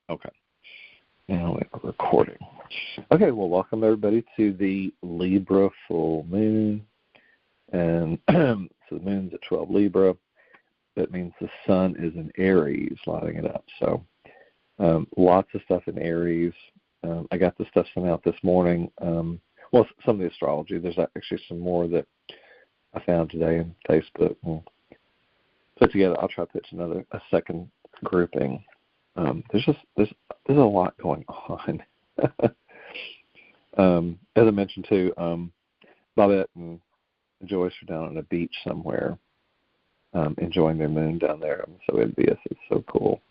Okay. Now we're recording. Okay, well, welcome everybody to the Libra full moon. And so the moon's at 12 Libra. That means the sun is in Aries, lighting it up. So lots of stuff in Aries. I got the stuff sent out this morning. Well, some of the astrology. There's actually some more that I found today on Facebook. We'll put together. I'll try to put a second grouping. There's a lot going on. As I mentioned too, Bobette and Joyce are down on a beach somewhere, enjoying their moon down there. I'm so envious. It's so cool.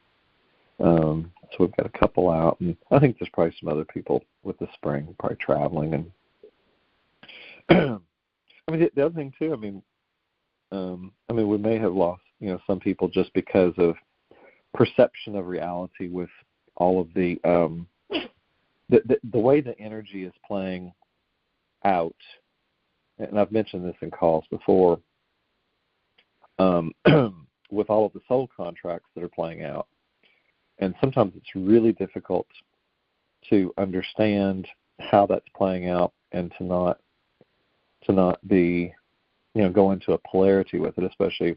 So we've got a couple out, and I think there's probably some other people with the spring, probably traveling. And I mean, the other thing too. I mean, we may have lost, some people just because of perception of reality with all of the way the energy is playing out. And I've mentioned this in calls before. With all of the soul contracts that are playing out. And sometimes it's really difficult to understand how that's playing out and to not be, go into a polarity with it, especially,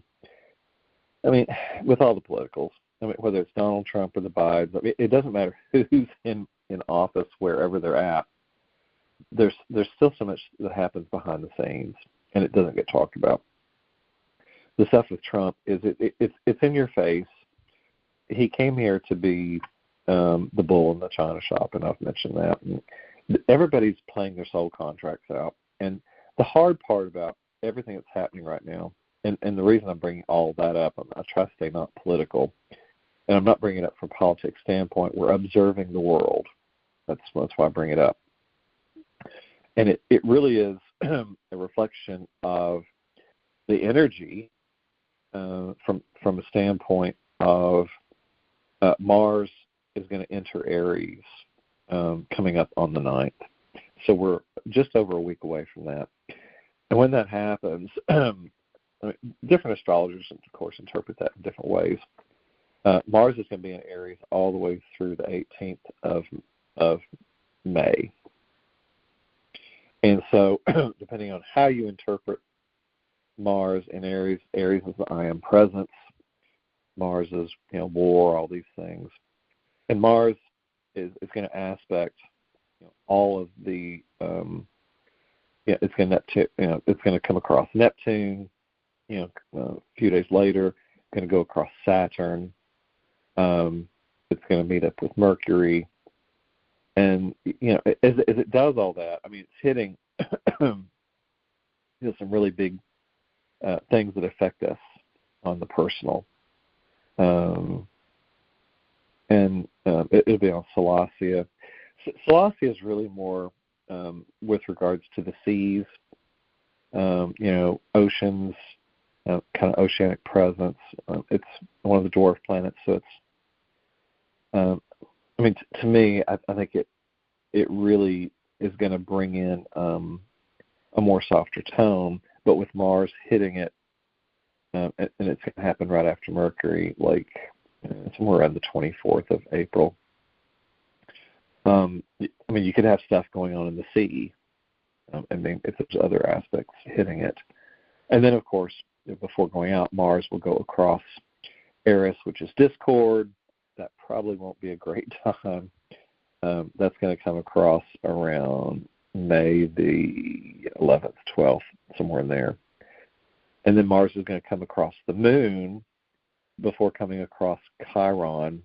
with all the politicals. Whether it's Donald Trump or the Biden, it doesn't matter who's in office, wherever they're at. There's still so much that happens behind the scenes, and it doesn't get talked about. The stuff with Trump is it's in your face. He came here to be the bull in the china shop, and I've mentioned that. And everybody's playing their soul contracts out, and the hard part about everything that's happening right now, and the reason I'm bringing all that up, I try to stay not political, and I'm not bringing it up from a politics standpoint. We're observing the world. That's why I bring it up, and it really is a reflection of the energy from a standpoint of Mars is going to enter Aries coming up on the 9th. So we're just over a week away from that. And when that happens, different astrologers, of course, interpret that in different ways. Mars is going to be in Aries all the way through the 18th of May. And so depending on how you interpret Mars in Aries is the I am presence. Mars is, war, all these things. And Mars is going to aspect all of the it's going to come across Neptune, a few days later, going to go across Saturn. It's going to meet up with Mercury. And, as it does all that, it's hitting some really big things that affect us on the personal. It'll be on Salacia. Salacia is really more with regards to the seas, oceans, kind of oceanic presence. It's one of the dwarf planets, so it's, to me, I think it really is going to bring in a more softer tone, but with Mars hitting it, and it's going to happen right after Mercury, like somewhere around the 24th of April. You could have stuff going on in the sea. If there's other aspects hitting it. And then, of course, before going out, Mars will go across Aries, which is discord. That probably won't be a great time. That's going to come across around May the 11th, 12th, somewhere in there. And then Mars is going to come across the moon before coming across Chiron,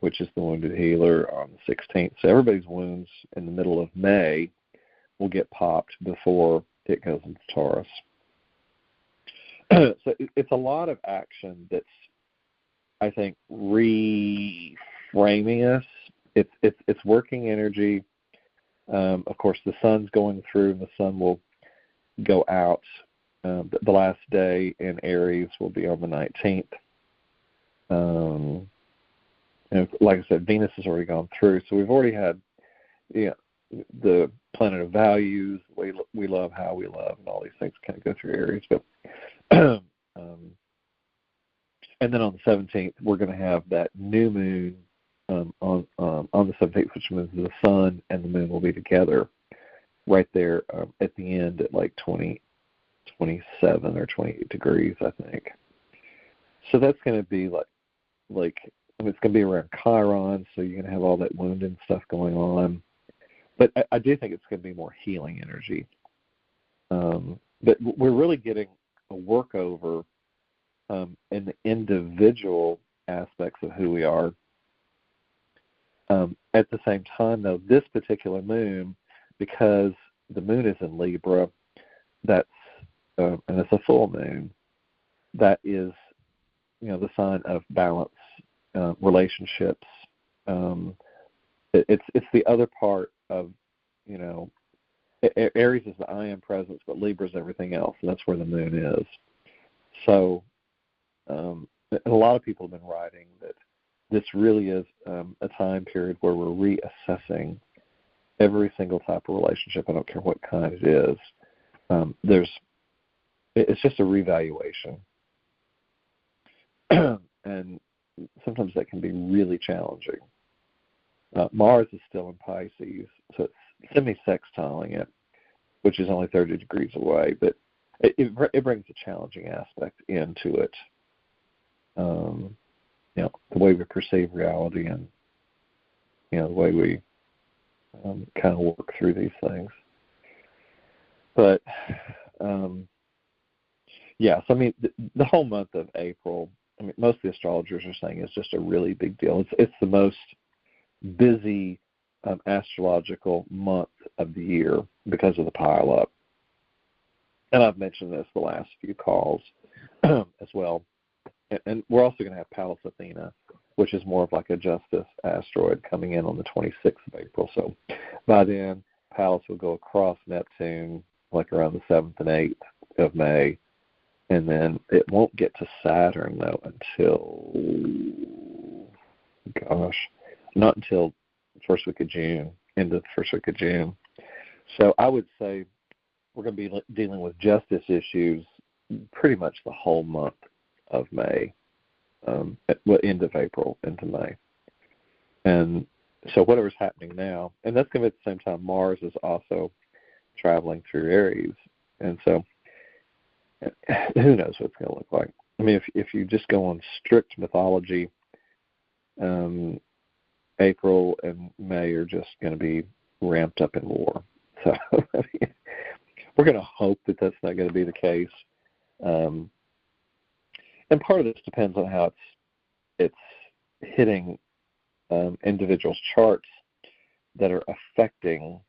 which is the wounded healer, on the 16th. So everybody's wounds in the middle of May will get popped before it goes into Taurus. So it's a lot of action that's, I think, reframing us. It's working energy. Of course, the sun's going through, and the sun will go out. The last day in Aries will be on the 19th. And like I said, Venus has already gone through, so we've already had the planet of values, we love how we love, and all these things kind of go through Aries. But and then on the 17th, we're going to have that new moon on the 17th, which means the sun and the moon will be together right there at the end at like 27 or 28 degrees, I think. So that's going to be it's going to be around Chiron, so you're going to have all that wound and stuff going on. But I do think it's going to be more healing energy. But we're really getting a workover in the individual aspects of who we are. At the same time, though, this particular moon, because the moon is in Libra, that's and it's a full moon, that is, the sign of balance, relationships. It's the other part of, Aries is the I am presence, but Libra is everything else, and that's where the moon is. So a lot of people have been writing that this really is a time period where we're reassessing every single type of relationship. I don't care what kind it is. It's just a revaluation. And sometimes that can be really challenging. Mars is still in Pisces, so it's semi-sextiling it, which is only 30 degrees away, but it brings a challenging aspect into it. The way we perceive reality and, the way we kind of work through these things. But, so the whole month of April, most of the astrologers are saying it's just a really big deal. It's the most busy astrological month of the year because of the pileup. And I've mentioned this the last few calls as well. And we're also going to have Pallas Athena, which is more of like a justice asteroid coming in on the 26th of April. So by then, Pallas will go across Neptune like around the 7th and 8th of May. And then it won't get to Saturn, though, not until first week of June, into the first week of June. So I would say we're going to be dealing with justice issues pretty much the whole month of May, end of April into May. And so whatever's happening now, and that's going to be at the same time Mars is also traveling through Aries. And so who knows what it's going to look like. If you just go on strict mythology, April and May are just going to be ramped up in war. So we're going to hope that that's not going to be the case. And part of this depends on how it's hitting individuals' charts that are affecting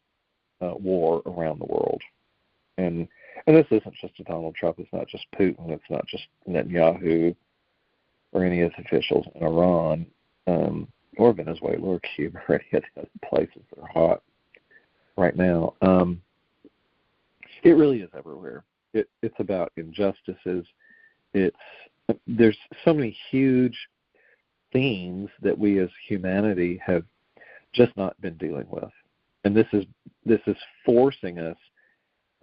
war around the world. And this isn't just a Donald Trump. It's not just Putin. It's not just Netanyahu or any of his officials in Iran or Venezuela or Cuba or any of the other places that are hot right now. It really is everywhere. It's about injustices. There's so many huge themes that we as humanity have just not been dealing with, and this is forcing us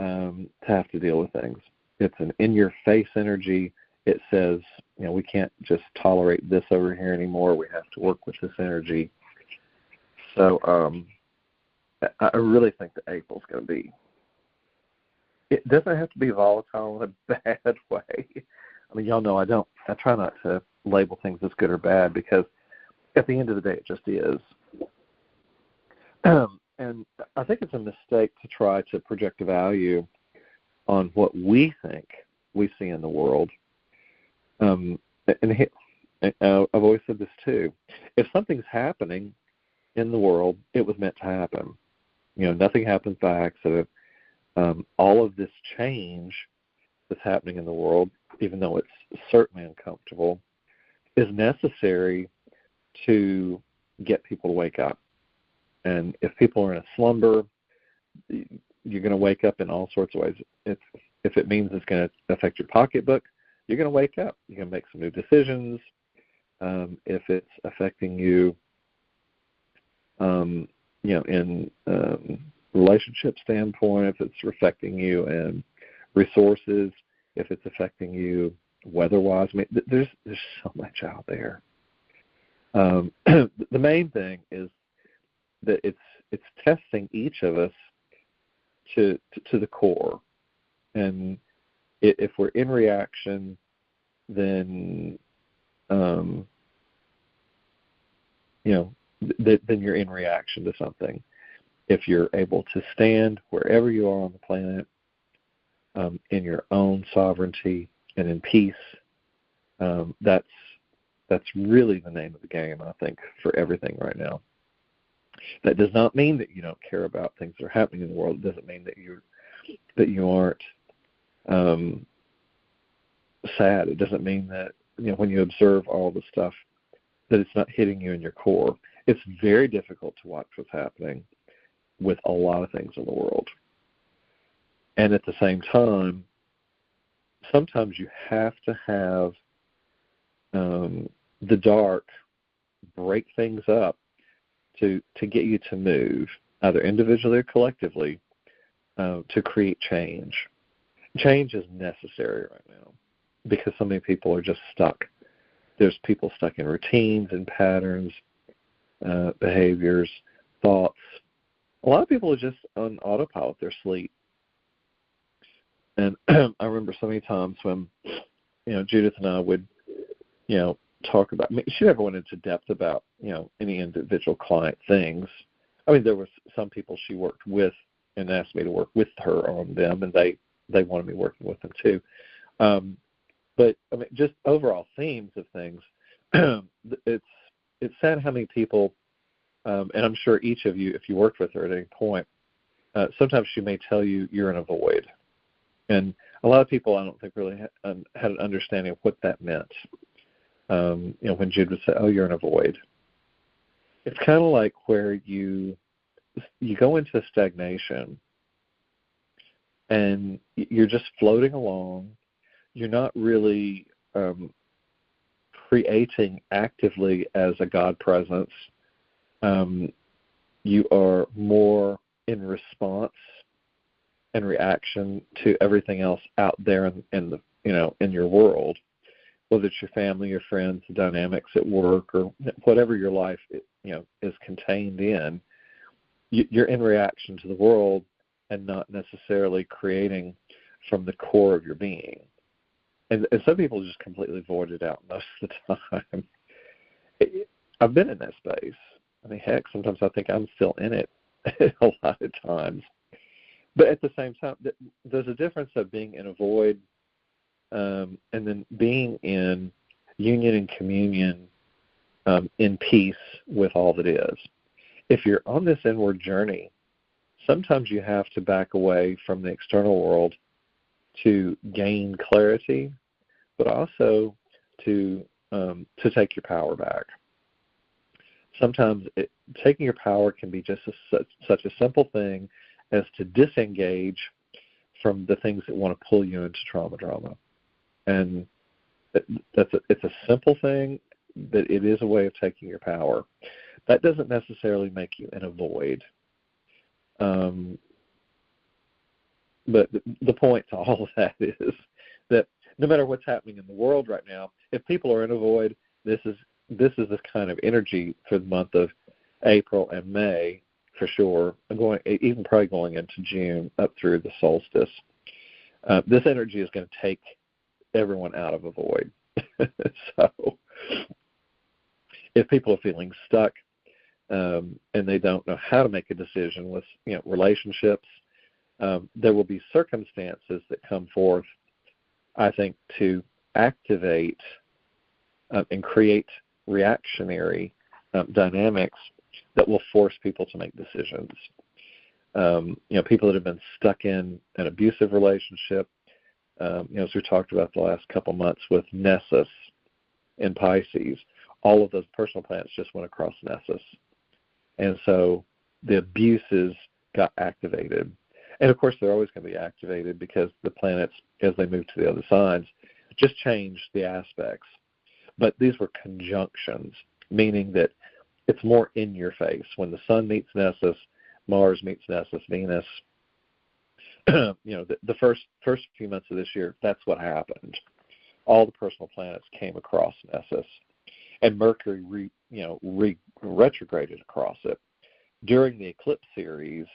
to have to deal with things. It's an in-your-face energy. It says, we can't just tolerate this over here anymore. We have to work with this energy. So I really think that April's going to be. It doesn't have to be volatile in a bad way. Y'all know I try not to label things as good or bad because at the end of the day, it just is. And I think it's a mistake to try to project a value on what we think we see in the world. And I've always said this too. If something's happening in the world, it was meant to happen. Nothing happens by accident. All of this change that's happening in the world, even though it's certainly uncomfortable, is necessary to get people to wake up. And if people are in a slumber, you're going to wake up in all sorts of ways. If it means it's going to affect your pocketbook, you're going to wake up. You're going to make some new decisions. If it's affecting you, in relationship standpoint, if it's affecting you in resources, if it's affecting you weather-wise, there's so much out there. the main thing is that it's testing each of us to the core. And if we're in reaction, then then you're in reaction to something. If you're able to stand wherever you are on the planet, in your own sovereignty and in peace, that's really the name of the game, I think, for everything right now. That does not mean that you don't care about things that are happening in the world. It doesn't mean that you aren't sad. It doesn't mean that when you observe all the stuff that it's not hitting you in your core. It's very difficult to watch what's happening with a lot of things in the world. And at the same time, sometimes you have to have the dark break things up to get you to move, either individually or collectively, to create change. Change is necessary right now because so many people are just stuck. There's people stuck in routines and patterns, behaviors, thoughts. A lot of people are just on autopilot. They're asleep. And I remember so many times when, Judith and I would, talk about, she never went into depth about, any individual client things. I mean, there was some people she worked with and asked me to work with her on them, and they wanted me working with them too. But I mean, just overall themes of things. It's sad how many people, and I'm sure each of you, if you worked with her at any point, sometimes she may tell you you're in a void. And a lot of people, I don't think, really had an understanding of what that meant. When Jude would say, "Oh, you're in a void," it's kind of like where you go into stagnation, and you're just floating along. You're not really creating actively as a God presence. You are more in response and reaction to everything else out there in the in your world, whether it's your family, your friends, the dynamics at work, or whatever your life is contained in. You're in reaction to the world and not necessarily creating from the core of your being. And some people just completely void it out most of the time. I've been in that space. I mean, heck, sometimes I think I'm still in it a lot of times. But at the same time, there's a difference of being in a void and then being in union and communion, in peace with all that is. If you're on this inward journey, sometimes you have to back away from the external world to gain clarity, but also to take your power back. Sometimes taking your power can be just such a simple thing as to disengage from the things that want to pull you into trauma drama. And it's a simple thing, but it is a way of taking your power. That doesn't necessarily make you in a void. But the point to all of that is that no matter what's happening in the world right now, if people are in a void, this is the kind of energy for the month of April and May, for sure, even probably going into June up through the solstice. This energy is going to take everyone out of a void. So if people are feeling stuck and they don't know how to make a decision with relationships, there will be circumstances that come forth, I think, to activate and create reactionary dynamics that will force people to make decisions. People that have been stuck in an abusive relationship, as we talked about the last couple months with Nessus in Pisces, all of those personal planets just went across Nessus. And so the abuses got activated. And, of course, they're always going to be activated because the planets, as they move to the other sides, just change the aspects. But these were conjunctions, meaning that it's more in your face. When the Sun meets Nessus, Mars meets Nessus, Venus, the first few months of this year, that's what happened. All the personal planets came across Nessus. And Mercury retrograded across it. During the eclipse series,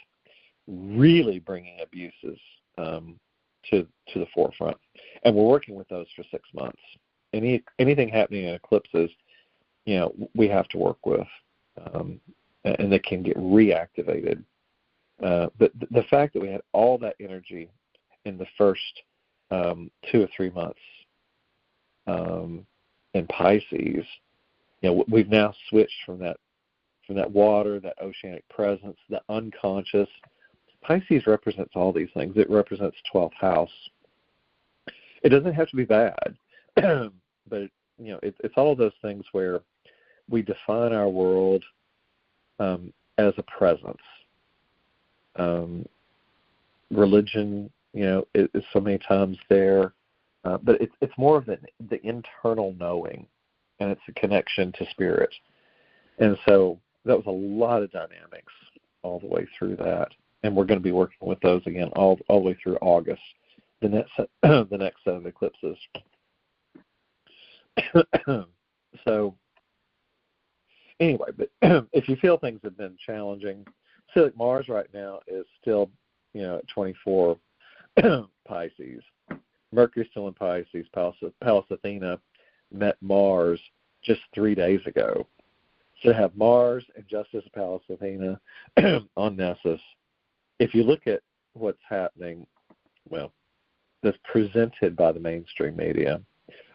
really bringing abuses to the forefront. And we're working with those for 6 months. Anything happening in eclipses, we have to work with, and they can get reactivated. But the fact that we had all that energy in the first 2 or 3 months in Pisces, we've now switched from that water, that oceanic presence, the unconscious. Pisces represents all these things. It represents 12th house. It doesn't have to be bad, but it's all of those things where we define our world as a presence. Religion, is so many times there, but it's more of the internal knowing, and it's a connection to spirit. And so that was a lot of dynamics all the way through that, and we're going to be working with those again all the way through August, the next set of eclipses. So anyway, but if you feel things have been challenging, see, like Mars right now is still, at 24 Pisces. Mercury's still in Pisces. Pallas Athena met Mars just 3 days ago. So to have Mars and Justice Pallas Athena on Nessus, if you look at what's happening, well, that's presented by the mainstream media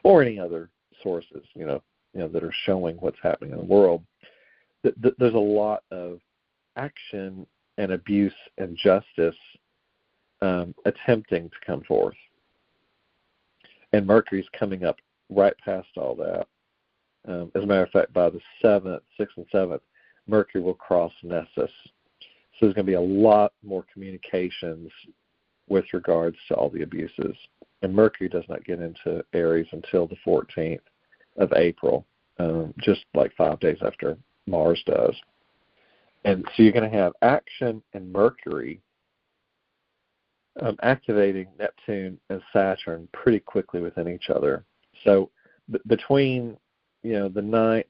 or any other sources, that are showing what's happening in the world, there's a lot of action and abuse and justice attempting to come forth. And Mercury's coming up right past all that. As a matter of fact, by the 7th, 6th and 7th, Mercury will cross Nessus. So there's going to be a lot more communications with regards to all the abuses. And Mercury does not get into Aries until the 14th of April, just like 5 days after Mars does. And so you're going to have action and Mercury activating Neptune and Saturn pretty quickly within each other. So between, the 9th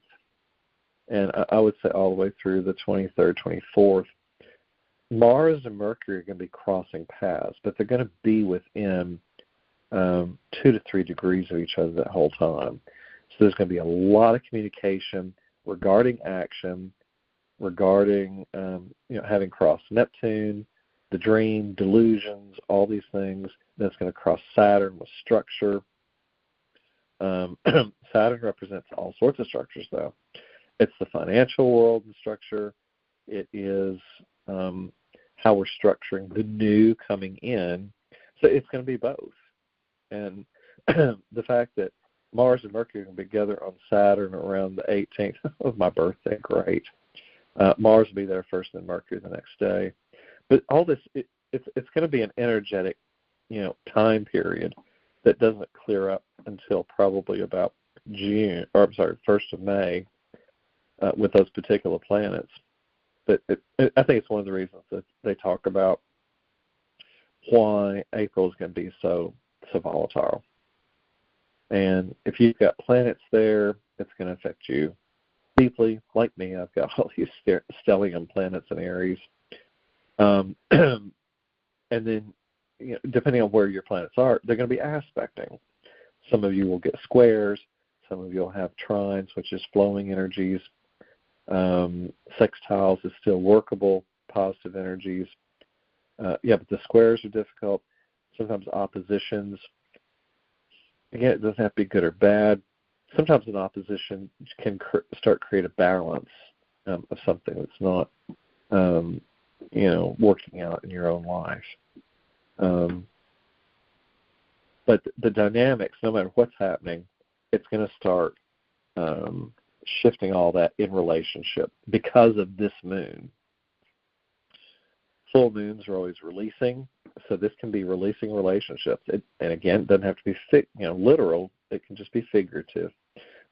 and I would say all the way through the 23rd, 24th, Mars and Mercury are going to be crossing paths, but they're going to be within 2 to 3 degrees of each other that whole time. So there's going to be a lot of communication regarding action, regarding having crossed Neptune, the dream, delusions, all these things. Then it's going to cross Saturn with structure. Saturn represents all sorts of structures, though. It's the financial world and structure. It is how we're structuring the new coming in. So it's going to be both. And the fact that Mars and Mercury are going to be together on Saturn around the 18th of my birthday, great. Mars will be there first, then Mercury the next day. But all this, it's going to be an energetic, time period that doesn't clear up until probably about June, or I'm sorry, 1st of May, with those particular planets. But I think it's one of the reasons that they talk about why April is going to be so volatile. And if you've got planets there, it's going to affect you deeply. Like me, I've got all these stellium planets in Aries. And then, depending on where your planets are, they're going to be aspecting. Some of you will get squares. Some of you will have trines, which is flowing energies. Sextiles is still workable, positive energies. But the squares are difficult. Sometimes oppositions. Again, it doesn't have to be good or bad. Sometimes an opposition can start to create a balance of something that's not, working out in your own life. But the dynamics, no matter what's happening, it's going to start shifting all that in relationship because of this moon. Full moons are always releasing, so this can be releasing relationships. And again, it doesn't have to be literal. It can just be figurative,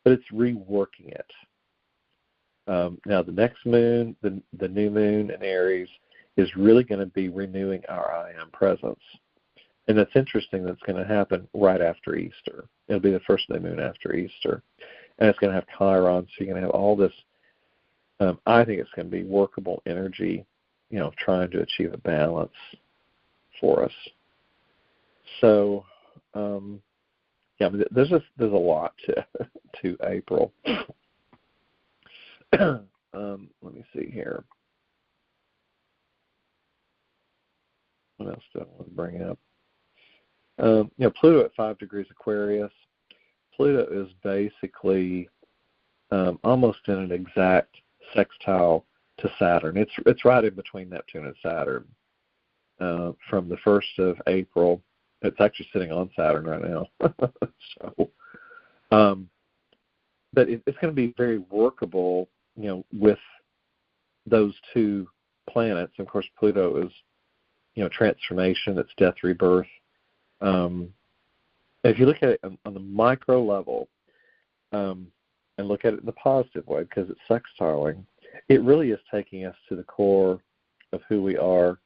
but it's reworking it. Now, the next moon, the new moon in Aries, is really going to be renewing our I am presence. And that's interesting. That's going to happen right after Easter. It'll be the first new moon after Easter. And it's going to have Chiron, so you're going to have all this I think it's going to be workable energy, trying to achieve a balance for us. So, there's a lot to April. Let me see here. What else do I want to bring up? Pluto at 5 degrees Aquarius. Pluto is basically almost in an exact sextile to Saturn. It's right in between Neptune and Saturn. From the 1st of April, it's actually sitting on Saturn right now. So, but it's going to be very workable, with those two planets. Of course, Pluto is, transformation. It's death, rebirth. If you look at it on the micro level, and look at it in the positive way, because it's sextiling, it really is taking us to the core of who we are,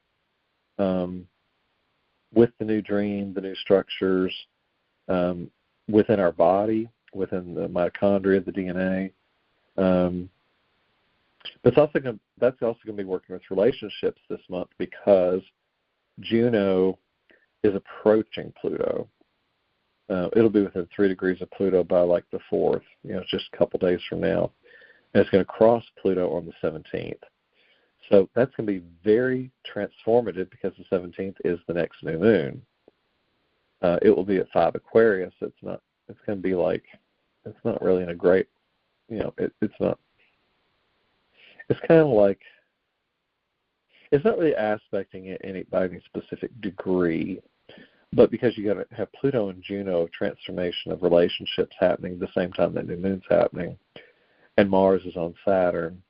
with the new dream, the new structures, within our body, within the mitochondria, the DNA. But that's also going to be working with relationships this month, because Juno is approaching Pluto. It'll be within 3 degrees of Pluto by like the 4th, just a couple days from now. And it's going to cross Pluto on the 17th. So that's going to be very transformative, because the 17th is the next new moon. It will be at 5 Aquarius. It's going to be like, it's not really in a great, it's kind of like, it's not really aspecting it by any specific degree, but because you got to have Pluto and Juno transformation of relationships happening at the same time that new moon's happening, and Mars is on Saturn.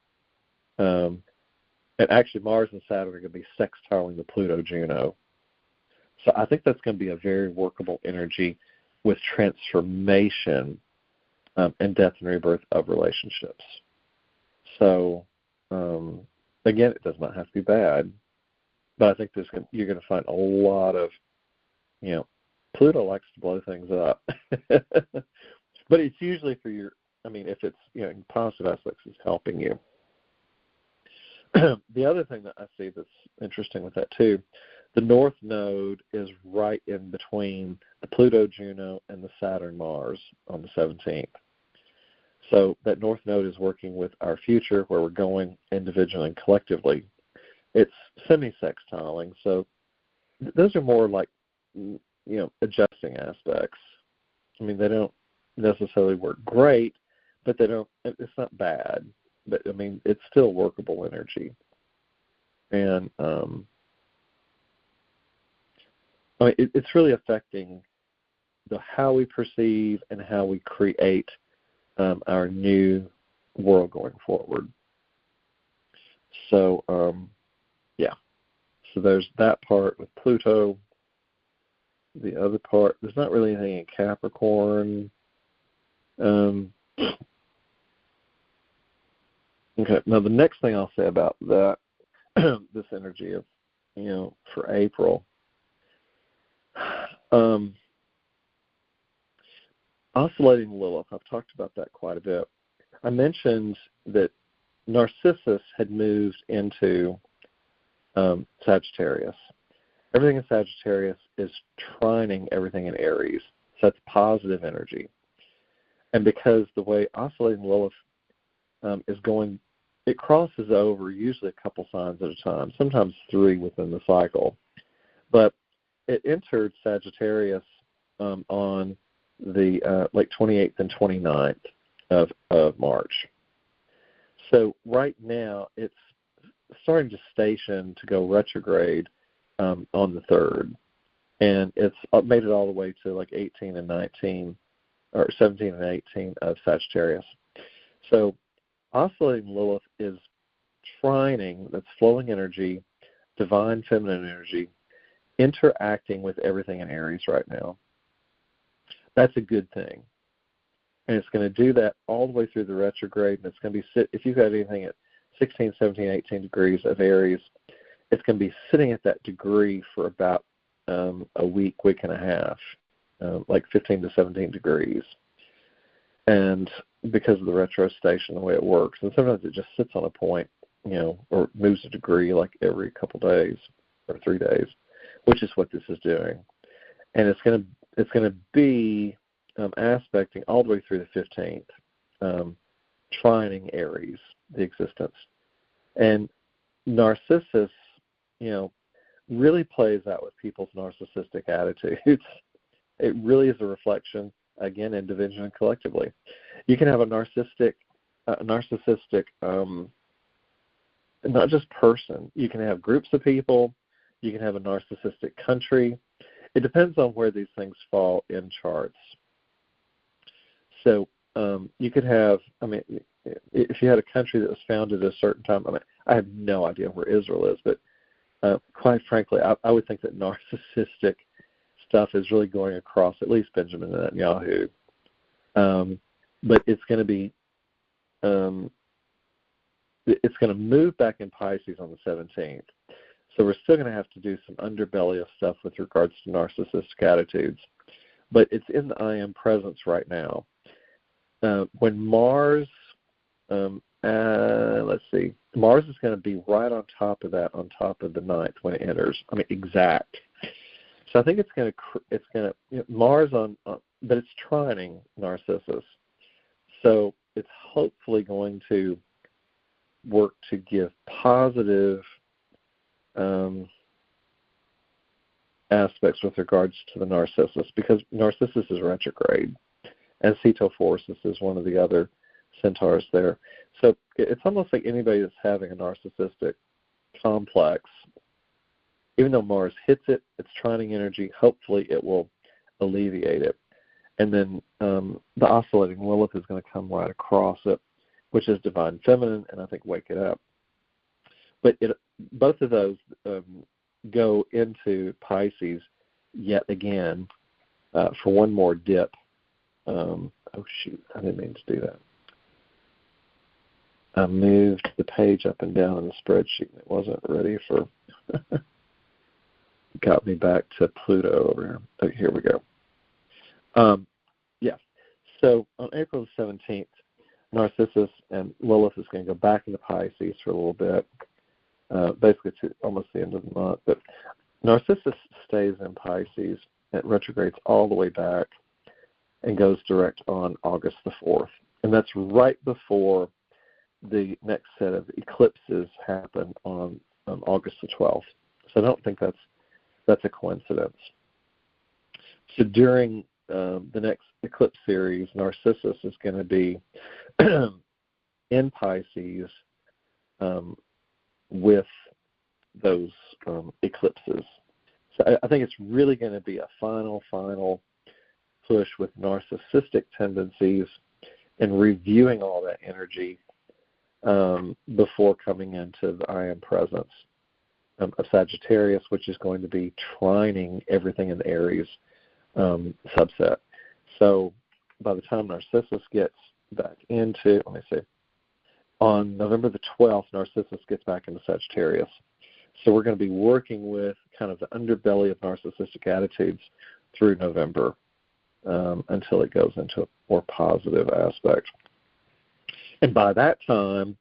And actually, Mars and Saturn are going to be sextiling the Pluto-Juno. So I think that's going to be a very workable energy with transformation and death and rebirth of relationships. So, again, it does not have to be bad, but I think you're going to find a lot of, Pluto likes to blow things up. But it's usually for if it's, in positive aspects, it's helping you. The other thing that I see that's interesting with that too, the North Node is right in between the Pluto-Juno and the Saturn-Mars on the 17th. So that North Node is working with our future, where we're going individually and collectively. It's semi-sextiling, so those are more like, adjusting aspects. They don't necessarily work great, but it's not bad. But, it's still workable energy. And, it's really affecting how we perceive and how we create our new world going forward. So, So there's that part with Pluto. The other part, there's not really anything in Capricorn. Okay, now the next thing I'll say about that, this energy of, for April, oscillating Lilith, I've talked about that quite a bit. I mentioned that Narcissus had moved into Sagittarius. Everything in Sagittarius is trining everything in Aries, so that's positive energy. And because the way oscillating Lilith is going, it crosses over usually a couple signs at a time, sometimes 3 within the cycle. But it entered Sagittarius on the 28th and 29th of March. So right now it's starting to station to go retrograde on the 3rd. And it's made it all the way to 18 and 19, or 17 and 18 of Sagittarius. So oscillating Lilith is trining, that's flowing energy, divine feminine energy, interacting with everything in Aries right now. That's a good thing. And it's going to do that all the way through the retrograde, and it's going to be, if you've got anything at 16, 17, 18 degrees of Aries, it's going to be sitting at that degree for about a week and a half, 15 to 17 degrees. And because of the retro station, the way it works. And sometimes it just sits on a point, or moves a degree like every couple days or 3 days, which is what this is doing. And it's going to be aspecting all the way through the 15th, trining Aries, the existence. And Narcissus, really plays out with people's narcissistic attitudes. It really is a reflection, again, individually and collectively. You can have a narcissistic, not just person. You can have groups of people. You can have a narcissistic country. It depends on where these things fall in charts. So you could have, if you had a country that was founded at a certain time, I have no idea where Israel is, but quite frankly, I would think that narcissistic stuff is really going across at least Benjamin Netanyahu. But it's going to be, it's going to move back in Pisces on the 17th. So we're still going to have to do some underbelly of stuff with regards to narcissistic attitudes. But it's in the I am presence right now. When Mars, let's see, Mars is going to be right on top of that, on top of the 9th when it enters. Exact. So I think it's going to Mars but it's trining Narcissus. So it's hopefully going to work to give positive aspects with regards to the Narcissus, because Narcissus is retrograde, and Ceto-Forces is one of the other centaurs there. So it's almost like anybody that's having a narcissistic complex, even though Mars hits it, it's trining energy, hopefully it will alleviate it. And then the oscillating Lilith is going to come right across it, which is divine feminine, and I think wake it up. But both of those go into Pisces yet again for one more dip. Oh, shoot, I didn't mean to do that. I moved the page up and down in the spreadsheet, and it wasn't ready for... got me back to Pluto over here. Oh, here we go. So on April the 17th, Narcissus and Lilith is going to go back into Pisces for a little bit, basically to almost the end of the month. But Narcissus stays in Pisces. It retrogrades all the way back and goes direct on August the 4th. And that's right before the next set of eclipses happen on August the 12th. So I don't think that's a coincidence. So during the next eclipse series, Narcissus is going to be in Pisces with those eclipses. So I think it's really going to be a final push with narcissistic tendencies and reviewing all that energy before coming into the I am presence of Sagittarius, which is going to be trining everything in the Aries subset. So by the time Narcissus gets back into, let me see, on November the 12th, Narcissus gets back into Sagittarius. So we're going to be working with kind of the underbelly of narcissistic attitudes through November until it goes into a more positive aspect. And by that time,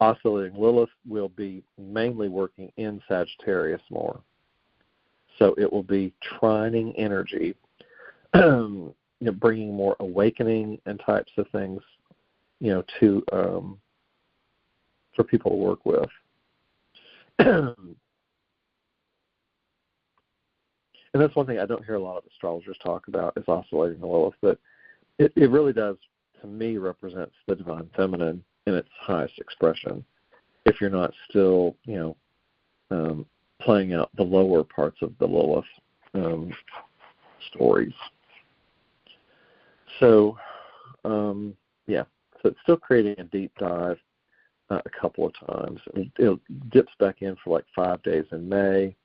oscillating Lilith will be mainly working in Sagittarius more. So it will be trining energy, bringing more awakening and types of things, to for people to work with. And that's one thing I don't hear a lot of astrologers talk about is oscillating Lilith, but it really does, to me, represents the divine feminine in its highest expression. If you're not still, playing out the lower parts of the Lilith stories. So, so it's still creating a deep dive a couple of times. It dips back in for like 5 days in May.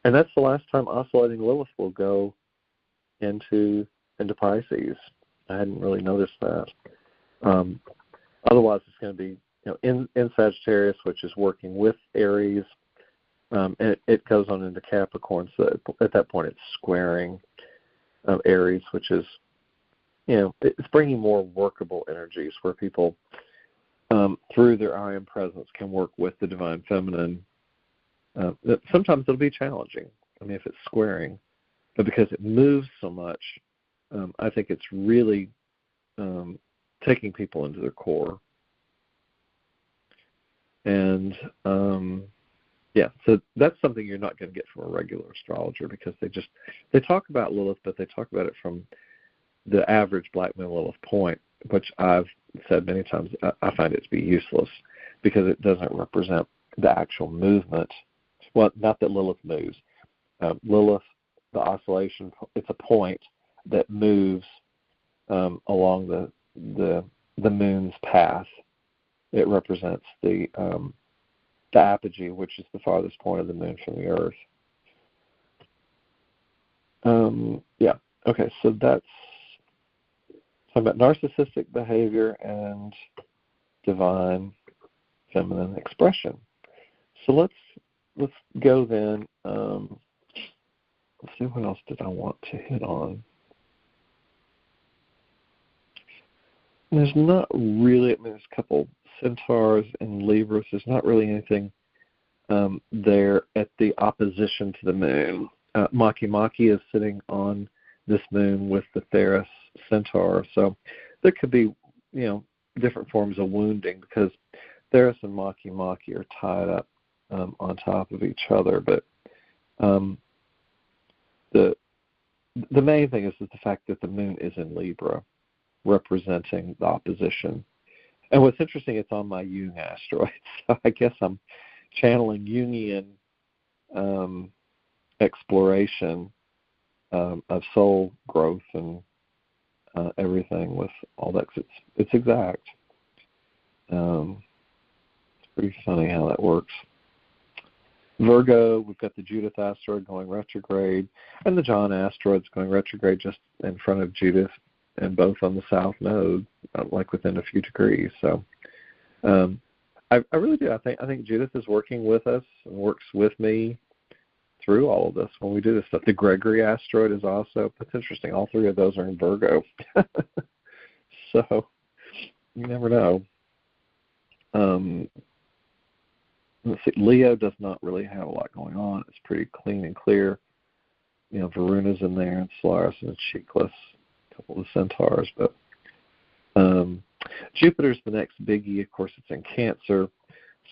And that's the last time oscillating Lilith will go into Pisces. I hadn't really noticed that. Otherwise, it's going to be in Sagittarius, which is working with Aries, and it goes on into Capricorn. So at that point, it's squaring Aries, which is it's bringing more workable energies where people, through their I am presence, can work with the divine feminine. Sometimes it'll be challenging. I mean, if it's squaring, but because it moves so much, I think it's really taking people into their core. And so that's something you're not going to get from a regular astrologer, because they talk about Lilith, but they talk about it from the average Black Moon Lilith point, which I've said many times I find it to be useless, because it doesn't represent the actual movement. Well, not that Lilith moves. Lilith, the oscillation, it's a point that moves along the moon's path. It represents the apogee, which is the farthest point of the moon from the Earth. Okay, so that's talking about narcissistic behavior and divine feminine expression. So let's go then. Let's see, what else did I want to hit on? There's not really, there's a couple centaurs and Libras. There's not really anything there at the opposition to the moon. Maki Maki is sitting on this moon with the Theris centaur, so there could be, different forms of wounding, because Theris and Maki Maki are tied up on top of each other. But the main thing is the fact that the moon is in Libra, representing the opposition. And what's interesting, it's on my Jung asteroid, so I guess I'm channeling Jungian exploration of soul growth and everything with all that. It's exact. It's pretty funny how that works. Virgo, we've got the Judith asteroid going retrograde, and the John asteroid's going retrograde just in front of Judith, and both on the south node, like within a few degrees. So I really do. I think Judith is working with us and works with me through all of this when we do this stuff. The Gregory asteroid is also, it's interesting, all three of those are in Virgo. So you never know. Let's see, Leo does not really have a lot going on. It's pretty clean and clear. Varuna's in there, and Solaris and Chiclus, a couple of centaurs. But Jupiter's the next biggie. Of course, it's in Cancer,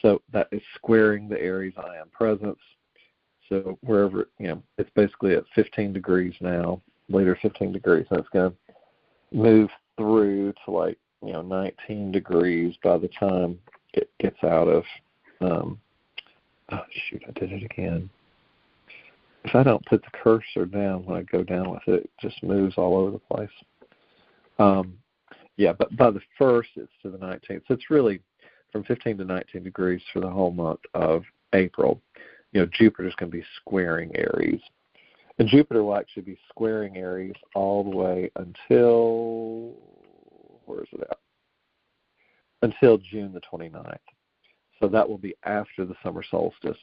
so that is squaring the Aries I am presence. So wherever, it's basically at 15 degrees now, later 15 degrees, and it's going to move through to 19 degrees by the time it gets out of, I did it again. If I don't put the cursor down when I go down with it, it just moves all over the place. But by the 1st, it's to the 19th. So it's really from 15 to 19 degrees for the whole month of April. Jupiter's going to be squaring Aries. And Jupiter will actually be squaring Aries all the way until, where is it at? Until June the 29th. So that will be after the summer solstice.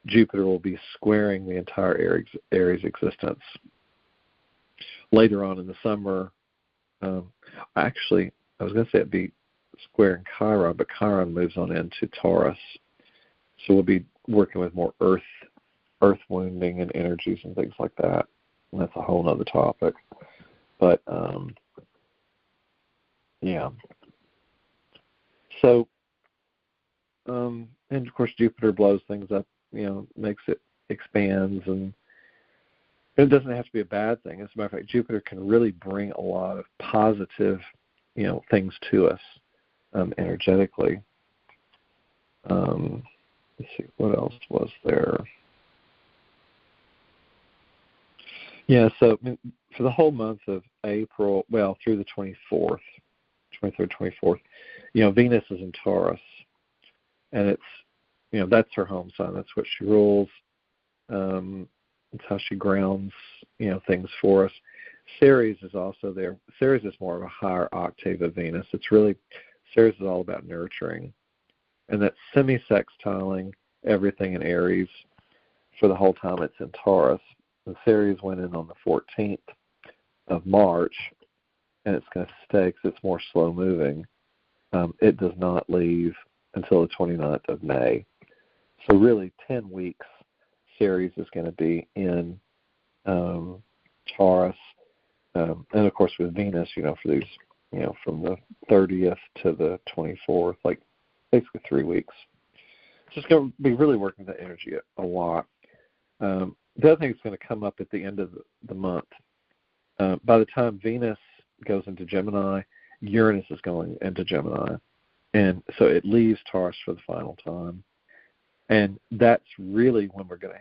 Jupiter will be squaring the entire Aries existence. Later on in the summer, actually, I was going to say it'd be squaring Chiron, but Chiron moves on into Taurus. So we'll be working with more earth wounding and energies and things like that. And that's a whole other topic. But, So, and of course Jupiter blows things up, makes it expands, and it doesn't have to be a bad thing. As a matter of fact, Jupiter can really bring a lot of positive, things to us energetically. Let's see, what else was there? So for the whole month of April, through the 23rd, 24th, Venus is in Taurus, and it's, that's her home sign. That's what she rules. It's how she grounds, things for us. Ceres is also there. Ceres is more of a higher octave of Venus. Ceres is all about nurturing. And that's semi-sextiling everything in Aries for the whole time it's in Taurus. And Ceres went in on the 14th of March, and it's going to stay because it's more slow moving. It does not leave until the 29th of May. So really 10 weeks Ceres is going to be in Taurus. And of course with Venus, for these, from the 30th to the 24th, like basically 3 weeks. So it's going to be really working the energy a lot. The other thing that's going to come up at the end of the month, by the time Venus goes into Gemini, Uranus is going into Gemini. And so it leaves Taurus for the final time. And that's really when we're going to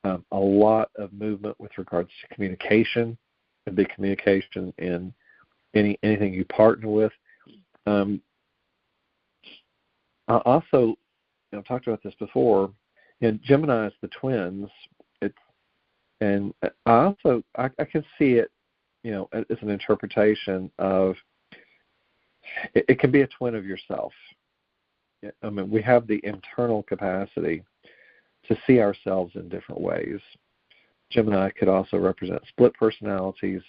have a lot of movement with regards to communication. It'd be communication in anything you partner with. I also, I've talked about this before. Gemini is the twins. And I can see it, as an interpretation of. It can be a twin of yourself. I mean, we have the internal capacity to see ourselves in different ways. Gemini could also represent split personalities.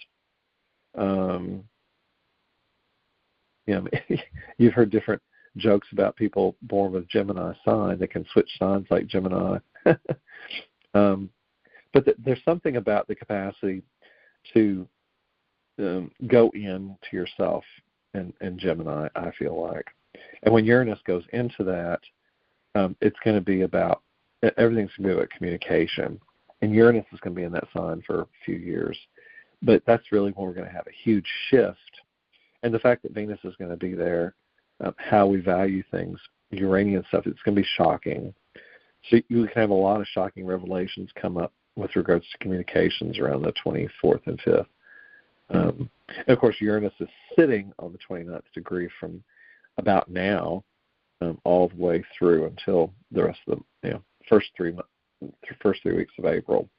You've heard different jokes about people born with Gemini sign. They can switch signs like Gemini. But there's something about the capacity to go into yourself in Gemini, I feel like. And when Uranus goes into that, it's going to be about, everything's going to be about communication. And Uranus is going to be in that sign for a few years. But that's really when we're going to have a huge shift. And the fact that Venus is going to be there, how we value things, Uranian stuff, it's going to be shocking. So you can have a lot of shocking revelations come up with regards to communications around the 24th and 5th. And of course, Uranus is sitting on the 29th degree from about now all the way through until the rest of the first 3 weeks of April.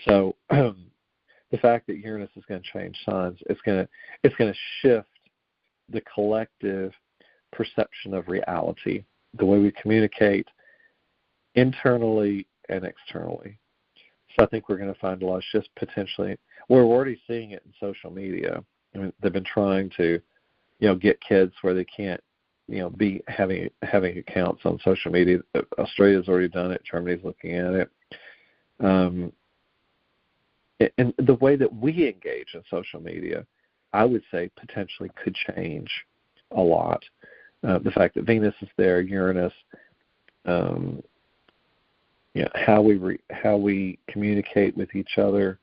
So the fact that Uranus is going to change signs, it's going to shift the collective perception of reality, the way we communicate internally and externally. So I think we're going to find a lot of shifts potentially. We're already seeing it in social media. I mean, they've been trying to, get kids where they can't, be having accounts on social media. Australia's already done it. Germany's looking at it. And the way that we engage in social media, I would say potentially could change a lot. The fact that Venus is there, Uranus, how we communicate with each other,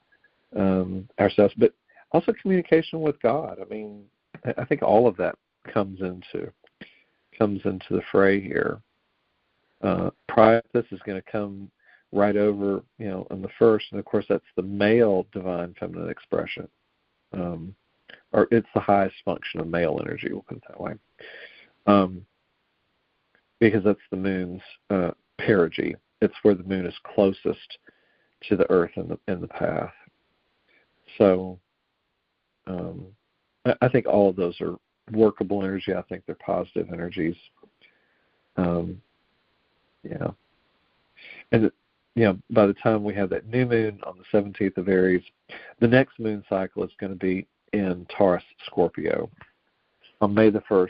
ourselves, but also communication with God. I mean, I think all of that comes into the fray here. Priapus is going to come right over, on the first, and of course that's the male divine feminine expression, or it's the highest function of male energy. We'll put it that way, because that's the moon's perigee. It's where the moon is closest to the earth in the path. So I think all of those are workable energy. I think they're positive energies. And by the time we have that new moon on the 17th of Aries, the next moon cycle is going to be in Taurus Scorpio. On May the 1st,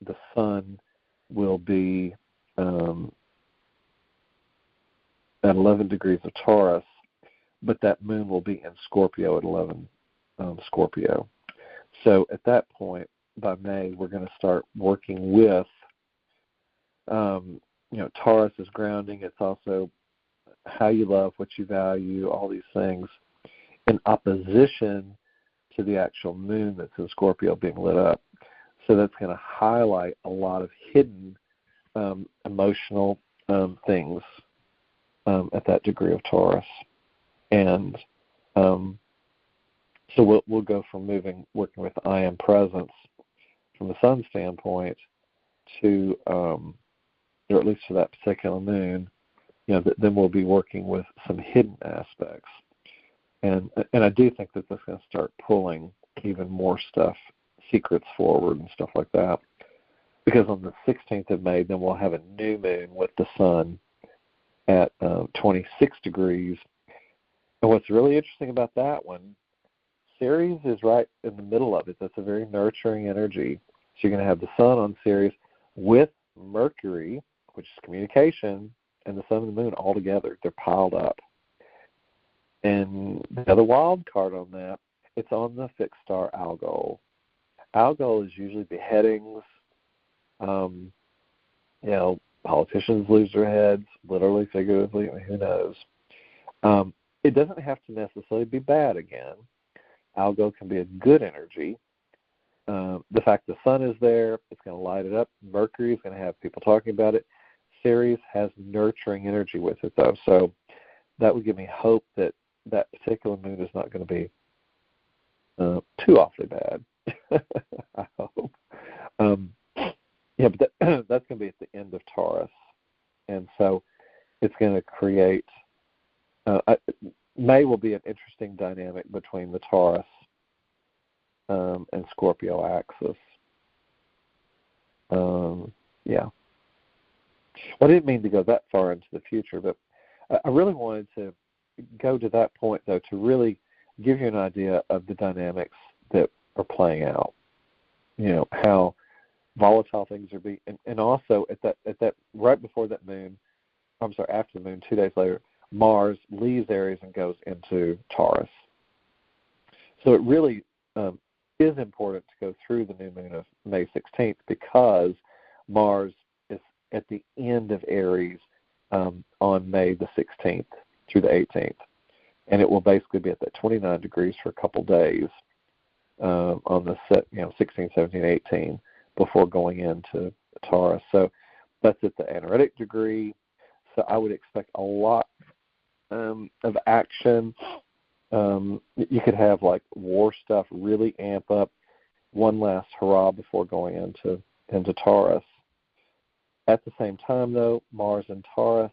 the sun will be at 11 degrees of Taurus, but that moon will be in Scorpio at 11 Scorpio. So at that point, by May, we're going to start working with, Taurus is grounding. It's also how you love, what you value, all these things, in opposition to the actual moon that's in Scorpio being lit up. So that's going to highlight a lot of hidden emotional things at that degree of Taurus. And so we'll go from working with I am presence from the sun standpoint to, or at least for that particular moon, then we'll be working with some hidden aspects. And I do think that that's going to start pulling even more stuff, secrets forward and stuff like that. Because on the 16th of May, then we'll have a new moon with the sun at 26 degrees. And what's really interesting about that one, Ceres is right in the middle of it. That's a very nurturing energy. So you're going to have the sun on Ceres with Mercury, which is communication, and the sun and the moon all together. They're piled up. And the other wild card on that, it's on the fixed star Algol. Algol is usually beheadings. Politicians lose their heads, literally, figuratively. I mean, who knows? It doesn't have to necessarily be bad again. Algol can be a good energy. The fact the sun is there, it's going to light it up. Mercury is going to have people talking about it. Ceres has nurturing energy with it, though. So that would give me hope that that particular moon is not going to be too awfully bad. I hope. But that's going to be at the end of Taurus. And so it's going to create May will be an interesting dynamic between the Taurus and Scorpio axis. Well, I didn't mean to go that far into the future, but I really wanted to go to that point, though, to really give you an idea of the dynamics that are playing out. How volatile things are being, and also at that right before that moon, after the moon, 2 days later, Mars leaves Aries and goes into Taurus. So it really is important to go through the new moon of May 16th because Mars is at the end of Aries on May the 16th through the 18th. And it will basically be at that 29 degrees for a couple days on the 16, 17, 18 before going into Taurus. So that's at the anaretic degree. So I would expect a lot of action. You could have like war stuff really amp up, one last hurrah before going into Taurus. At the same time, though, Mars and Taurus,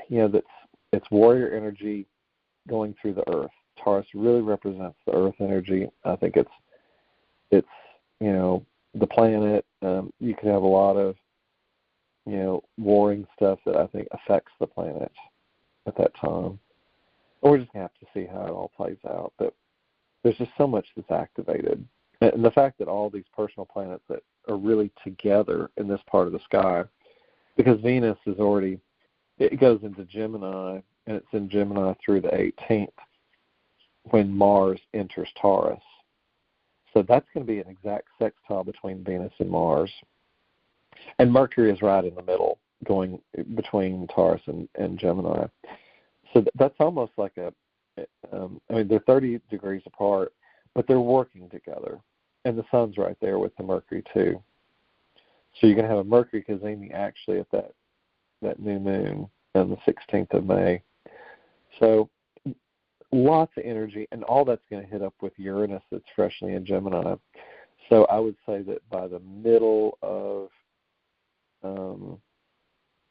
it's warrior energy going through the Earth. Taurus really represents the Earth energy. I think it's the planet. You could have a lot of warring stuff that I think affects the planet at that time. We're just going to have to see how it all plays out. But there's just so much that's activated. And the fact that all these personal planets that are really together in this part of the sky, because Venus is already, it goes into Gemini, and it's in Gemini through the 18th when Mars enters Taurus. So that's going to be an exact sextile between Venus and Mars. And Mercury is right in the middle, going between Taurus and Gemini. So that's almost like they're 30 degrees apart, but they're working together. And the sun's right there with the Mercury, too. So you're going to have a Mercury cazimi actually at that new moon on the 16th of May. So lots of energy, and all that's going to hit up with Uranus that's freshly in Gemini. So I would say that by the middle of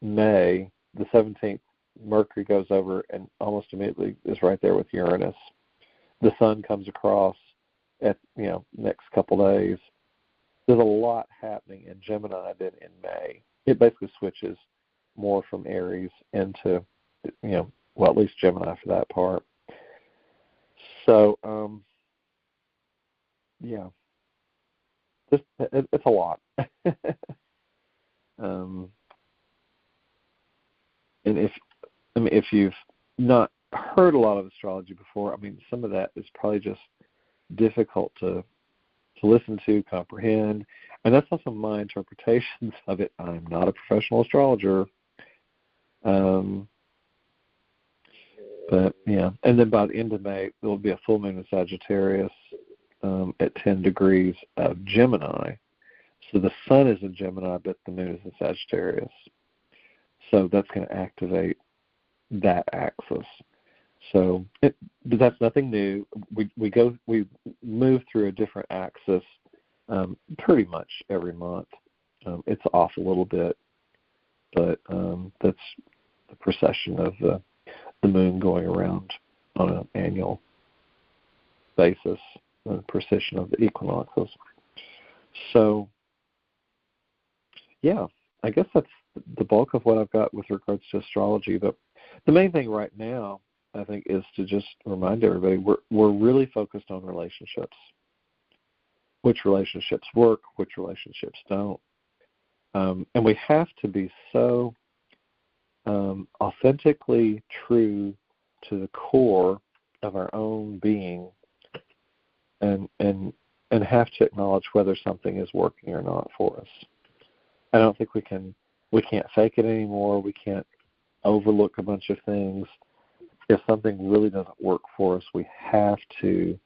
May, the 17th, Mercury goes over and almost immediately is right there with Uranus. The sun comes across at next couple days. There's a lot happening in Gemini than in May. It basically switches more from Aries into at least Gemini for that part. So it's a lot. And if you've not heard a lot of astrology before, some of that is probably just difficult to listen to, comprehend, and that's also my interpretations of it. I'm not a professional astrologer, but yeah. And then by the end of May, there will be a full moon in Sagittarius at 10 degrees of Gemini. So the sun is in Gemini, but the moon is in Sagittarius. So that's going to activate that axis. So but that's nothing new. We move through a different axis pretty much every month. It's off a little bit, but that's the precession of the moon going around on an annual basis, the precession of the equinoxes. So, yeah, I guess that's the bulk of what I've got with regards to astrology. But the main thing right now I think, is to just remind everybody we're really focused on relationships. Which relationships work, which relationships don't. And we have to be so authentically true to the core of our own being and have to acknowledge whether something is working or not for us. I don't think we can't fake it anymore. We can't overlook a bunch of things. If something really doesn't work for us, we have to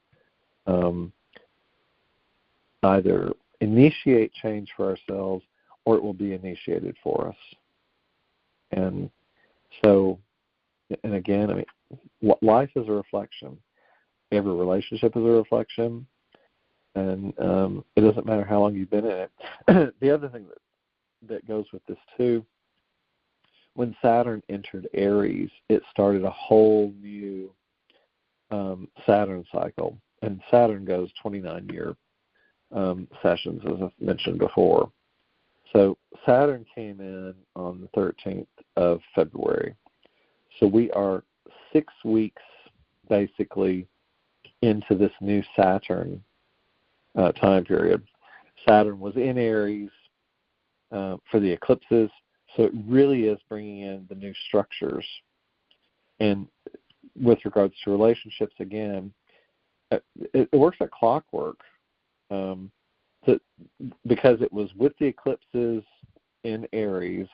either initiate change for ourselves or it will be initiated for us. And so, and again, I mean, life is a reflection. Every relationship is a reflection, and it doesn't matter how long you've been in it. The other thing that goes with this too, when Saturn entered Aries, it started a whole new Saturn cycle, and Saturn goes 29-year sessions, as I've mentioned before. So Saturn came in on the 13th of February. So we are 6 weeks, basically, into this new Saturn time period. Saturn was in Aries for the eclipses, so it really is bringing in the new structures. And with regards to relationships, again, it works like clockwork. Because it was with the eclipses in Aries,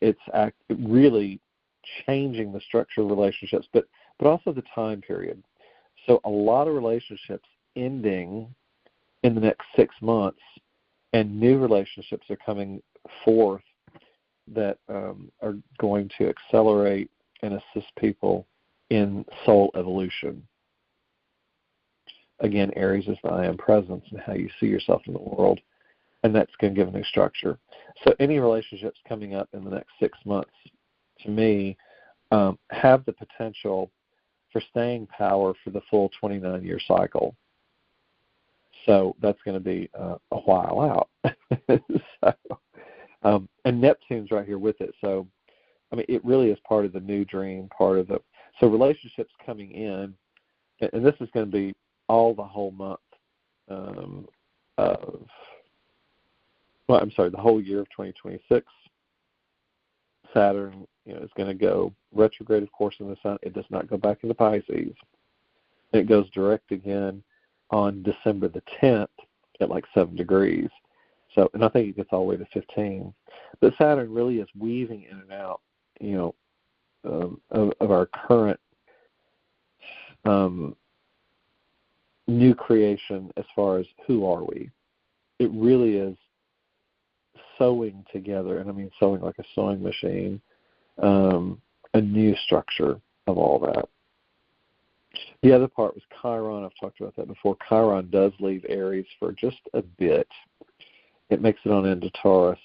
it's really changing the structure of relationships, but also the time period. So a lot of relationships ending in the next 6 months, and new relationships are coming forth that are going to accelerate and assist people in soul evolution. Again, Aries is the I am presence and how you see yourself in the world, and that's going to give a new structure. So any relationships coming up in the next 6 months, to me, have the potential for staying power for the full 29-year cycle. So that's going to be a while out. And Neptune's right here with it. So, I mean, it really is part of the new dream, so relationships coming in, and this is going to be all the whole month the whole year of 2026. Saturn, is going to go retrograde, of course, in the sun. It does not go back into Pisces. It goes direct again on December the 10th at like 7 degrees. So, and I think it gets all the way to 15. But Saturn really is weaving in and out, of our current new creation as far as who are we. It really is sewing together, and I mean sewing like a sewing machine, a new structure of all that. The other part was Chiron. I've talked about that before. Chiron does leave Aries for just a bit. It makes it on into Taurus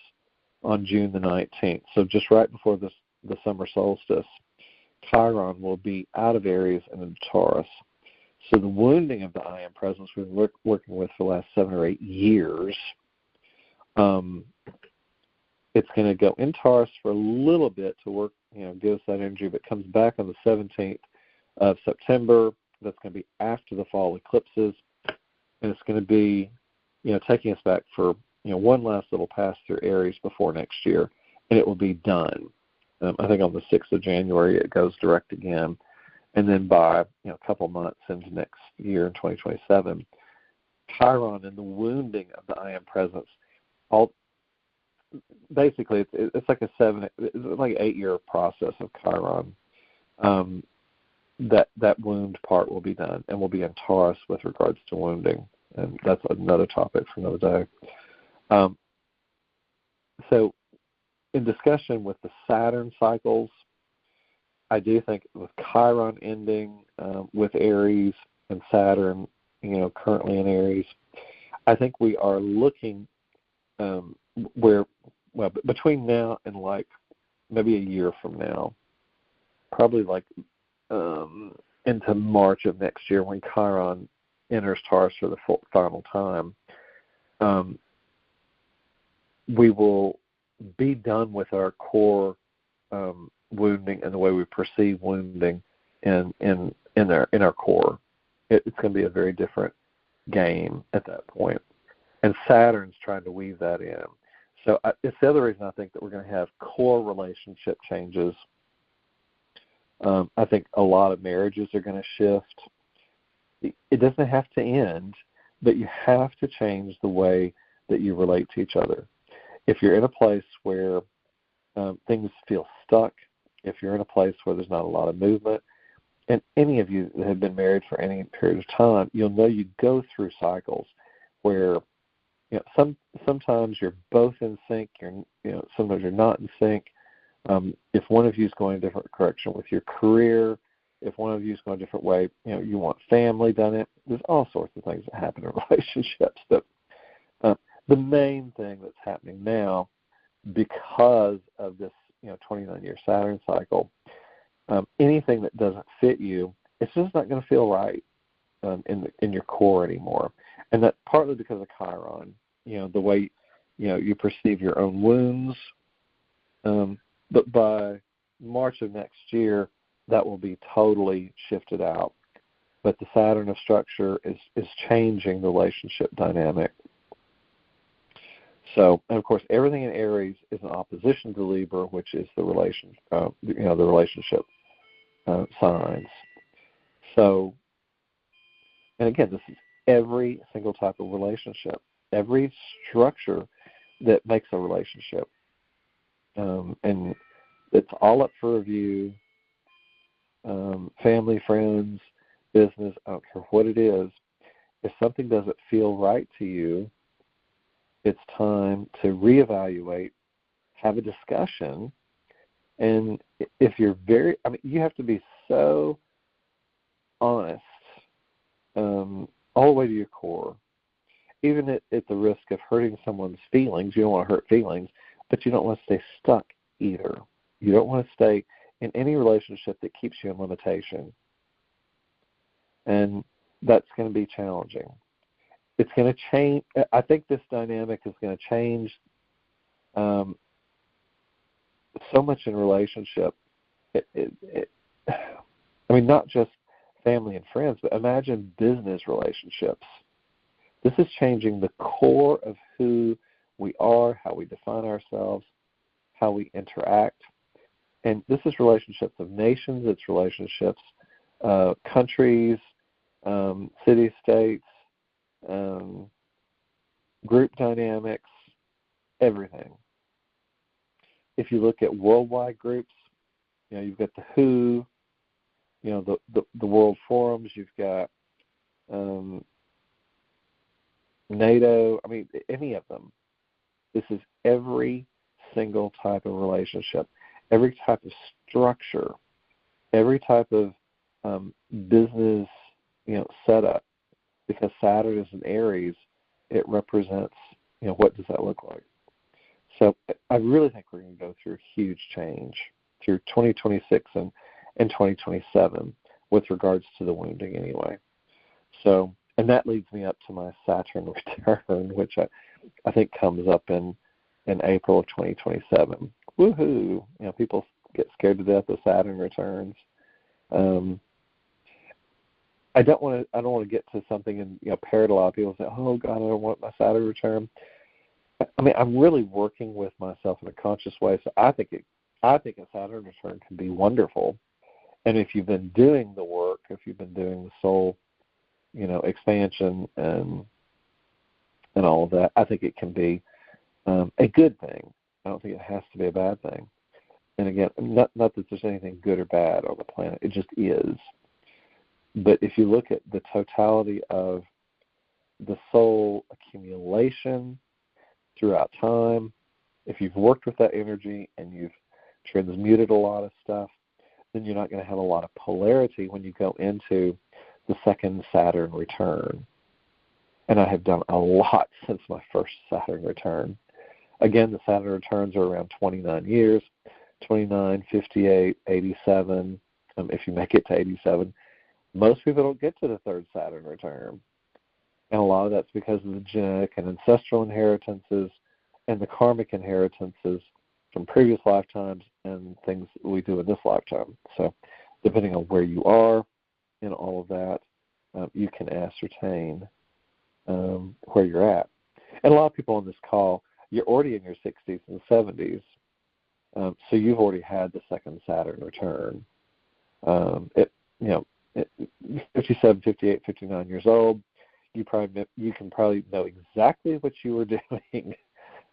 on June the 19th. So just right before the summer solstice, Chiron will be out of Aries and into Taurus. So the wounding of the I am presence we've been working with for the last 7 or 8 years, it's going to go in Taurus for a little bit to work, give us that energy, but comes back on the 17th of September. That's going to be after the fall eclipses, and it's going to be, taking us back for, one last little pass through Aries before next year, and it will be done. I think on the 6th of January it goes direct again, and then by a couple months into next year in 2027, Chiron and the wounding of the I am presence, basically it's like it's like an 8-year process of Chiron. That wound part will be done, and we'll be in Taurus with regards to wounding, and that's another topic for another day. So in discussion with the Saturn cycles, I do think with Chiron ending with Aries and Saturn, currently in Aries, I think we are looking between now and like maybe a year from now, probably like into March of next year when Chiron enters Taurus for the final time, we will be done with our core wounding and the way we perceive wounding, in our core. It's going to be a very different game at that point. And Saturn's trying to weave that in. So it's the other reason I think that we're going to have core relationship changes. I think a lot of marriages are going to shift. It doesn't have to end, but you have to change the way that you relate to each other. If you're in a place where things feel stuck, if you're in a place where there's not a lot of movement, and any of you that have been married for any period of time, you'll know you go through cycles where sometimes you're both in sync, sometimes you're not in sync. If one of you is going a different direction with your career, if one of you is going a different way, you want family done it. There's all sorts of things that happen in relationships. But the main thing that's happening now, because of this 29-year Saturn cycle, anything that doesn't fit you, it's just not going to feel right in your core anymore. And that's partly because of Chiron, the way you perceive your own wounds. But by March of next year, that will be totally shifted out. But the Saturn of structure is changing the relationship dynamic. So, and of course, everything in Aries is in opposition to Libra, which is the relationship signs. So, and again, this is every single type of relationship, every structure that makes a relationship, and it's all up for review. Family, friends, business, I don't care what it is. If something doesn't feel right to you, it's time to reevaluate, have a discussion, and if you're you have to be so honest all the way to your core, even at the risk of hurting someone's feelings. You don't want to hurt feelings, but you don't want to stay stuck either. You don't want to stay in any relationship that keeps you in limitation. And that's going to be challenging. It's going to change. I think this dynamic is going to change so much in relationship. Not just family and friends, but imagine business relationships. This is changing the core of who we are, how we define ourselves, how we interact. And this is relationships of nations, it's relationships, countries, city-states, group dynamics, everything. If you look at worldwide groups, you've got the WHO, the World Forums, you've got NATO, any of them. This is every single type of relationship, every type of structure, every type of business, setup. Because Saturn is in Aries, it represents, what does that look like? So I really think we're going to go through a huge change through 2026 and 2027 with regards to the wounding anyway. So, and that leads me up to my Saturn return, which I think comes up in April of 2027. Woohoo! People get scared to death of Saturn returns. I don't want to get to something and parrot a lot of people say, "Oh God, I don't want my Saturn return." I'm really working with myself in a conscious way, so I think a Saturn return can be wonderful. And if you've been doing the work, if you've been doing the soul, expansion and all of that, I think it can be a good thing. I don't think it has to be a bad thing. And again, not that there's anything good or bad on the planet; it just is. But if you look at the totality of the soul accumulation throughout time, if you've worked with that energy and you've transmuted a lot of stuff, then you're not going to have a lot of polarity when you go into the second Saturn return. And I have done a lot since my first Saturn return. Again, the Saturn returns are around 29 years, 29, 58, 87, if you make it to 87. Most people don't get to the third Saturn return. And a lot of that's because of the genetic and ancestral inheritances and the karmic inheritances from previous lifetimes and things we do in this lifetime. So depending on where you are in all of that, you can ascertain where you're at. And a lot of people on this call, you're already in your 60s and 70s, so you've already had the second Saturn return. At 57, 58, 59 years old, you can probably know exactly what you were doing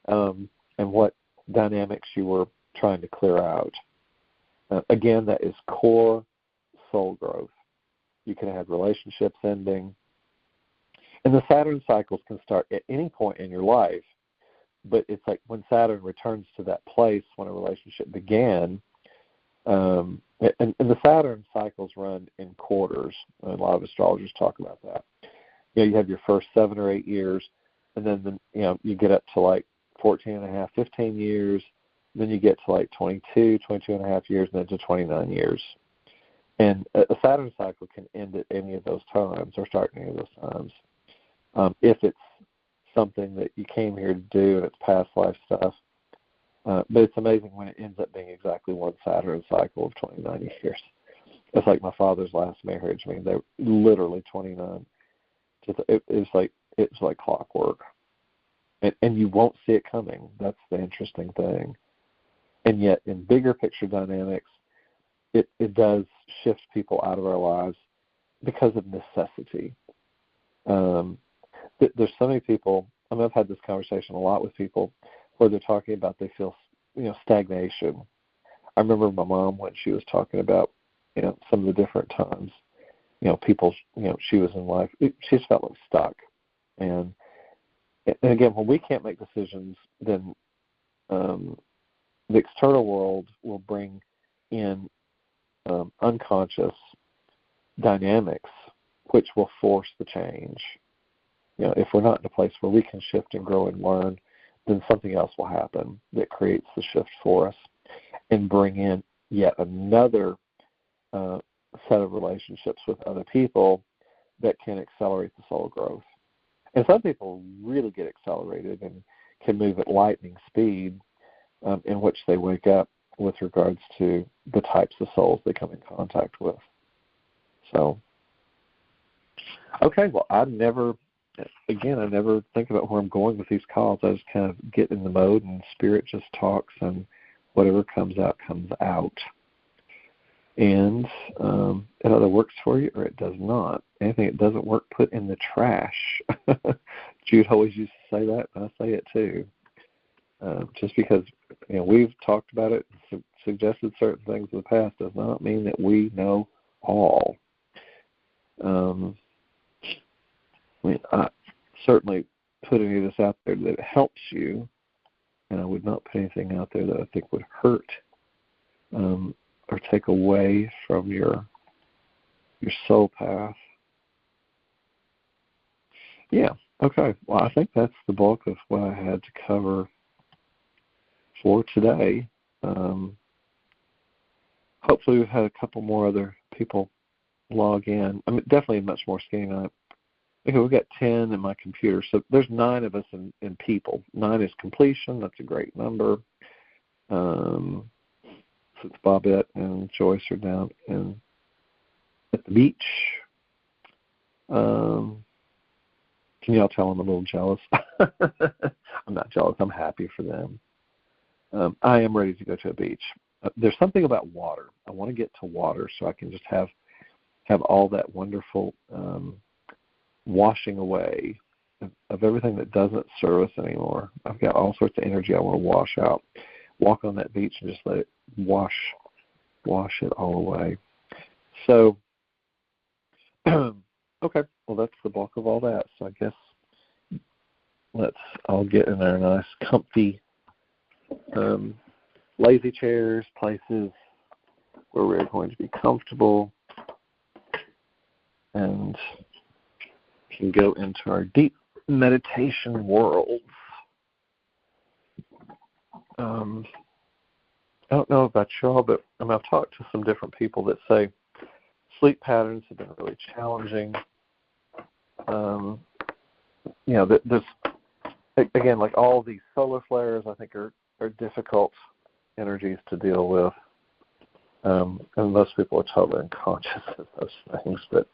and what dynamics you were trying to clear out. Again, that is core soul growth. You can have relationships ending. And the Saturn cycles can start at any point in your life, but it's like when Saturn returns to that place when a relationship began, and the Saturn cycles run in quarters. A lot of astrologers talk about that. You have your first 7 or 8 years, and then you get up to like 14 and a half, 15 years, then you get to like 22 and a half years, and then to 29 years. And a Saturn cycle can end at any of those times or start at any of those times. If it's something that you came here to do and it's past life stuff. But it's amazing when it ends up being exactly one Saturn cycle of 29 years. It's like my father's last marriage. I mean, they were literally 29. It's like clockwork. And you won't see it coming. That's the interesting thing. And yet, in bigger picture dynamics, it does shift people out of our lives because of necessity. There's so many people, I've had this conversation a lot with people where they're talking about they feel, stagnation. I remember my mom when she was talking about, some of the different times, people, she was in life, she just felt like stuck. And again, when we can't make decisions, then the external world will bring in unconscious dynamics which will force the change. If we're not in a place where we can shift and grow and learn, then something else will happen that creates the shift for us and bring in yet another set of relationships with other people that can accelerate the soul growth. And some people really get accelerated and can move at lightning speed in which they wake up with regards to the types of souls they come in contact with. So, okay, well, I never think about where I'm going with these calls. I just kind of get in the mode and spirit just talks, and whatever comes out, comes out. And it either works for you or it does not. Anything that doesn't work, put in the trash. Jude always used to say that, and I say it too. Just because we've talked about it and suggested certain things in the past does not mean that we know all. I certainly put any of this out there that helps you, and I would not put anything out there that I think would hurt or take away from your soul path. Yeah, okay. Well, I think that's the bulk of what I had to cover for today. Hopefully we've had a couple more other people log in. I mean, definitely much more skinny than okay, we've got 10 in my computer, so there's 9 of us in people. 9 is completion. That's a great number. Since Bobette and Joyce are down at the beach. Can y'all tell I'm a little jealous? I'm not jealous. I'm happy for them. I am ready to go to a beach. There's something about water. I want to get to water so I can just have all that wonderful washing away of everything that doesn't serve us anymore. I've got all sorts of energy I want to wash out. Walk on that beach and just let it wash it all away. So, okay, well, that's the bulk of all that. So I guess let's all get in our nice, comfy, lazy chairs, places where we're going to be comfortable and can go into our deep meditation world. I don't know about y'all, but I've talked to some different people that say sleep patterns have been really challenging. There's, again, like all these solar flares, I think are difficult energies to deal with. And most people are totally unconscious of those things, but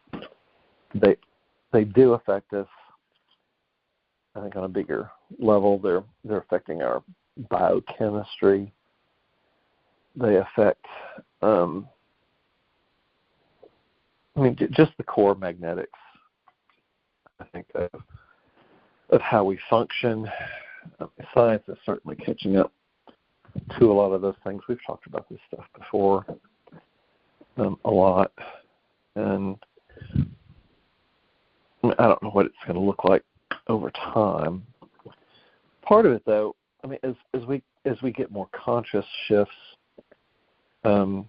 they do affect us. I think on a bigger level, they're affecting our biochemistry. They affect, just the core magnetics, I think, of how we function. Science is certainly catching up to a lot of those things. We've talked about this stuff before a lot, and I don't know what it's going to look like over time. Part of it, though, as we get more conscious shifts on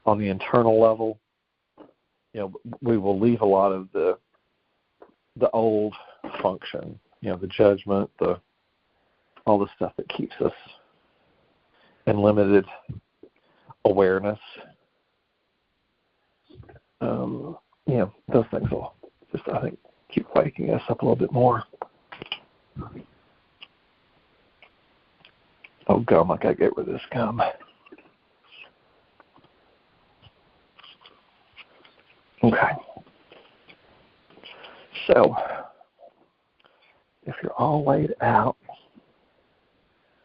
the internal level, we will leave a lot of the old function, the judgment, all the stuff that keeps us in limited awareness. Those things will just, I think, keep waking us up a little bit more. Oh, gum, I gotta get rid of this gum. Okay. So, if you're all laid out,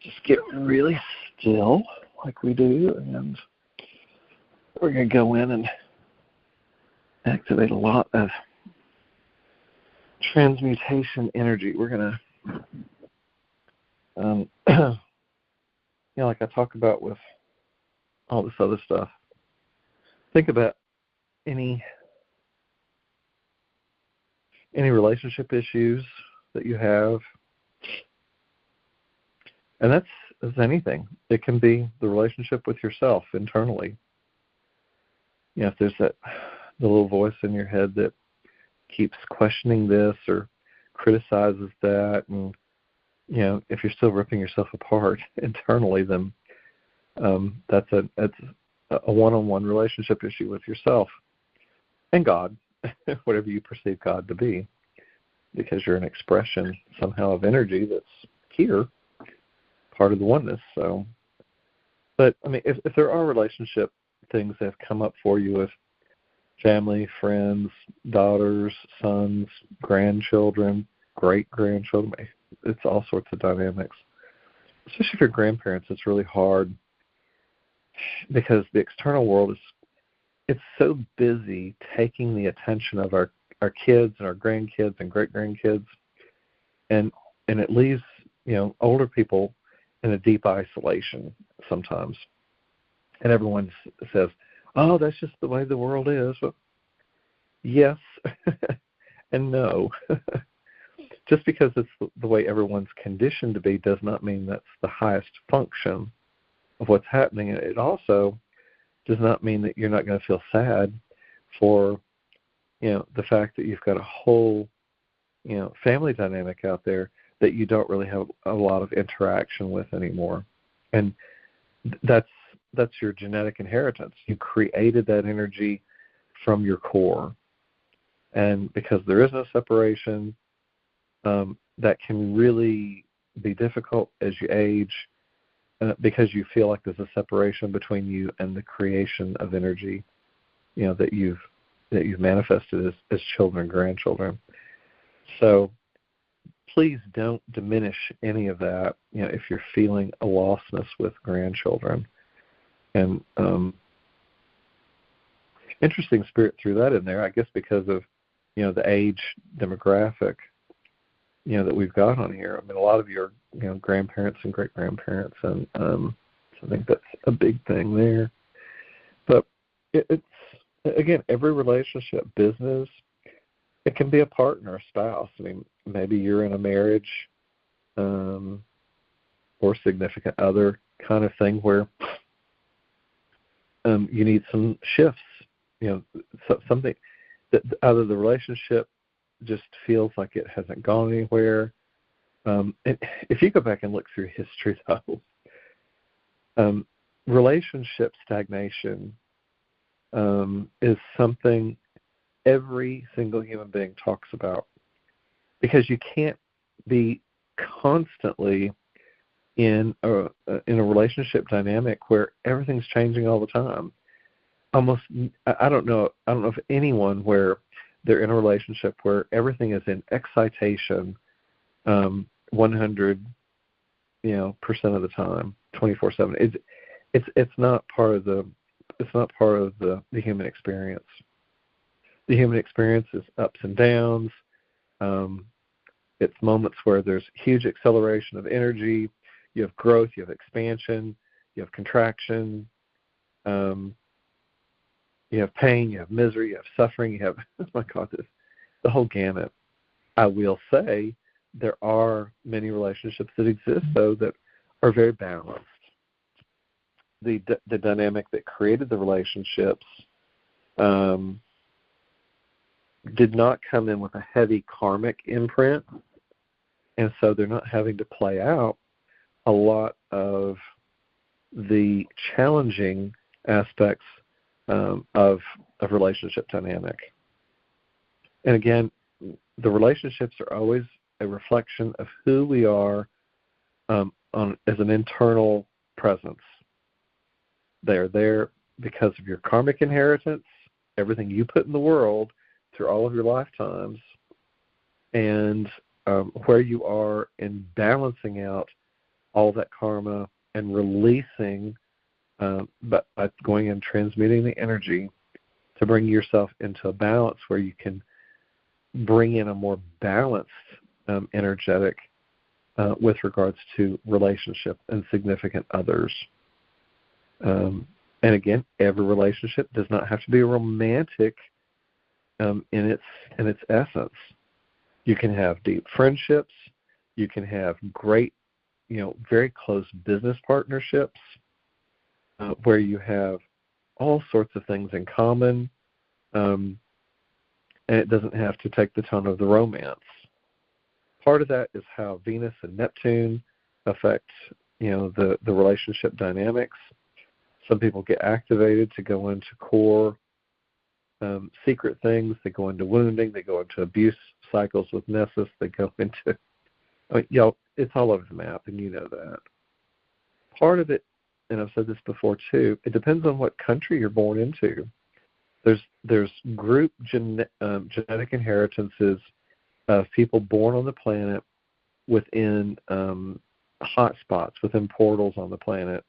just get really still like we do, and we're going to go in and activate a lot of transmutation energy. We're going to, like I talk about with all this other stuff, think about any relationship issues that you have. And that's anything. It can be the relationship with yourself internally. If there's the little voice in your head that keeps questioning this or criticizes that, and if you're still ripping yourself apart internally, then that's a one-on-one relationship issue with yourself and God, whatever you perceive God to be, because you're an expression somehow of energy that's here, part of the oneness. So, but if there are relationship things that have come up for you with family, friends, daughters, sons, grandchildren, great-grandchildren, it's all sorts of dynamics. Especially if you're grandparents, it's really hard because the external world it's so busy taking the attention of our kids and our grandkids and great-grandkids, and it leaves older people in a deep isolation sometimes. And everyone says, oh, that's just the way the world is. Well, yes and no. Just because it's the way everyone's conditioned to be does not mean that's the highest function of what's happening. It also does not mean that you're not going to feel sad for the fact that you've got a whole family dynamic out there that you don't really have a lot of interaction with anymore. And that's your genetic inheritance. You created that energy from your core. And because there is no separation, that can really be difficult as you age, because you feel like there's a separation between you and the creation of energy, that you've manifested as children and grandchildren. So please don't diminish any of that, if you're feeling a lostness with grandchildren. And interesting Spirit threw that in there, I guess, because of the age demographic that we've got on here. A lot of your grandparents and great grandparents, and so I think that's a big thing there. But it's again, every relationship, business, it can be a partner, a spouse. Maybe you're in a marriage or significant other kind of thing where you need some shifts. Something that either the relationship just feels like it hasn't gone anywhere. If you go back and look through history, though, relationship stagnation is something every single human being talks about, because you can't be constantly, in a relationship dynamic where everything's changing all the time. Almost, I don't know of anyone where they're in a relationship where everything is in excitation, 100, percent of the time, 24/7. It's not part of the human experience. The human experience is ups and downs. It's moments where there's huge acceleration of energy. You have growth, you have expansion, you have contraction, you have pain, you have misery, you have suffering, you have, oh my God, the whole gamut. I will say there are many relationships that exist, though, that are very balanced. The dynamic that created the relationships did not come in with a heavy karmic imprint, and so they're not having to play out a lot of the challenging aspects of relationship dynamic. And again, the relationships are always a reflection of who we are as an internal presence. They are there because of your karmic inheritance, everything you put in the world through all of your lifetimes, and where you are in balancing out all that karma and releasing, but by going and transmuting the energy to bring yourself into a balance where you can bring in a more balanced energetic with regards to relationship and significant others. And again, every relationship does not have to be romantic in its essence. You can have deep friendships. You can have great, very close business partnerships where you have all sorts of things in common, and it doesn't have to take the tone of the romance. Part of that is how Venus and Neptune affect, the relationship dynamics. Some people get activated to go into core secret things. They go into wounding. They go into abuse cycles with Nessus. They go into, it's all over the map, and you know that. Part of it, and I've said this before too, it depends on what country you're born into. There's group genetic inheritances of people born on the planet within hot spots, within portals on the planet.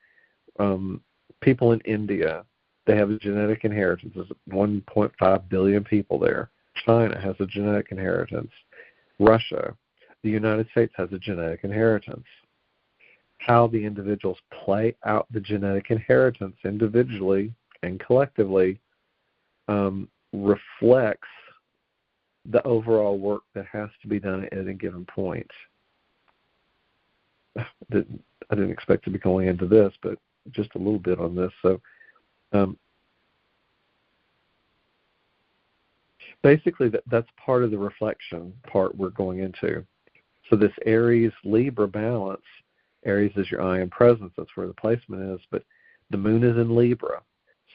People in India, they have a genetic inheritance. There's 1.5 billion people there. China has a genetic inheritance. Russia, the United States has a genetic inheritance. How the individuals play out the genetic inheritance individually and collectively reflects the overall work that has to be done at any given point. I didn't expect to be going into this, but just a little bit on this. So basically that's part of the reflection part we're going into. So this Aries Libra balance, Aries is your I am presence, that's where the placement is, but the moon is in Libra.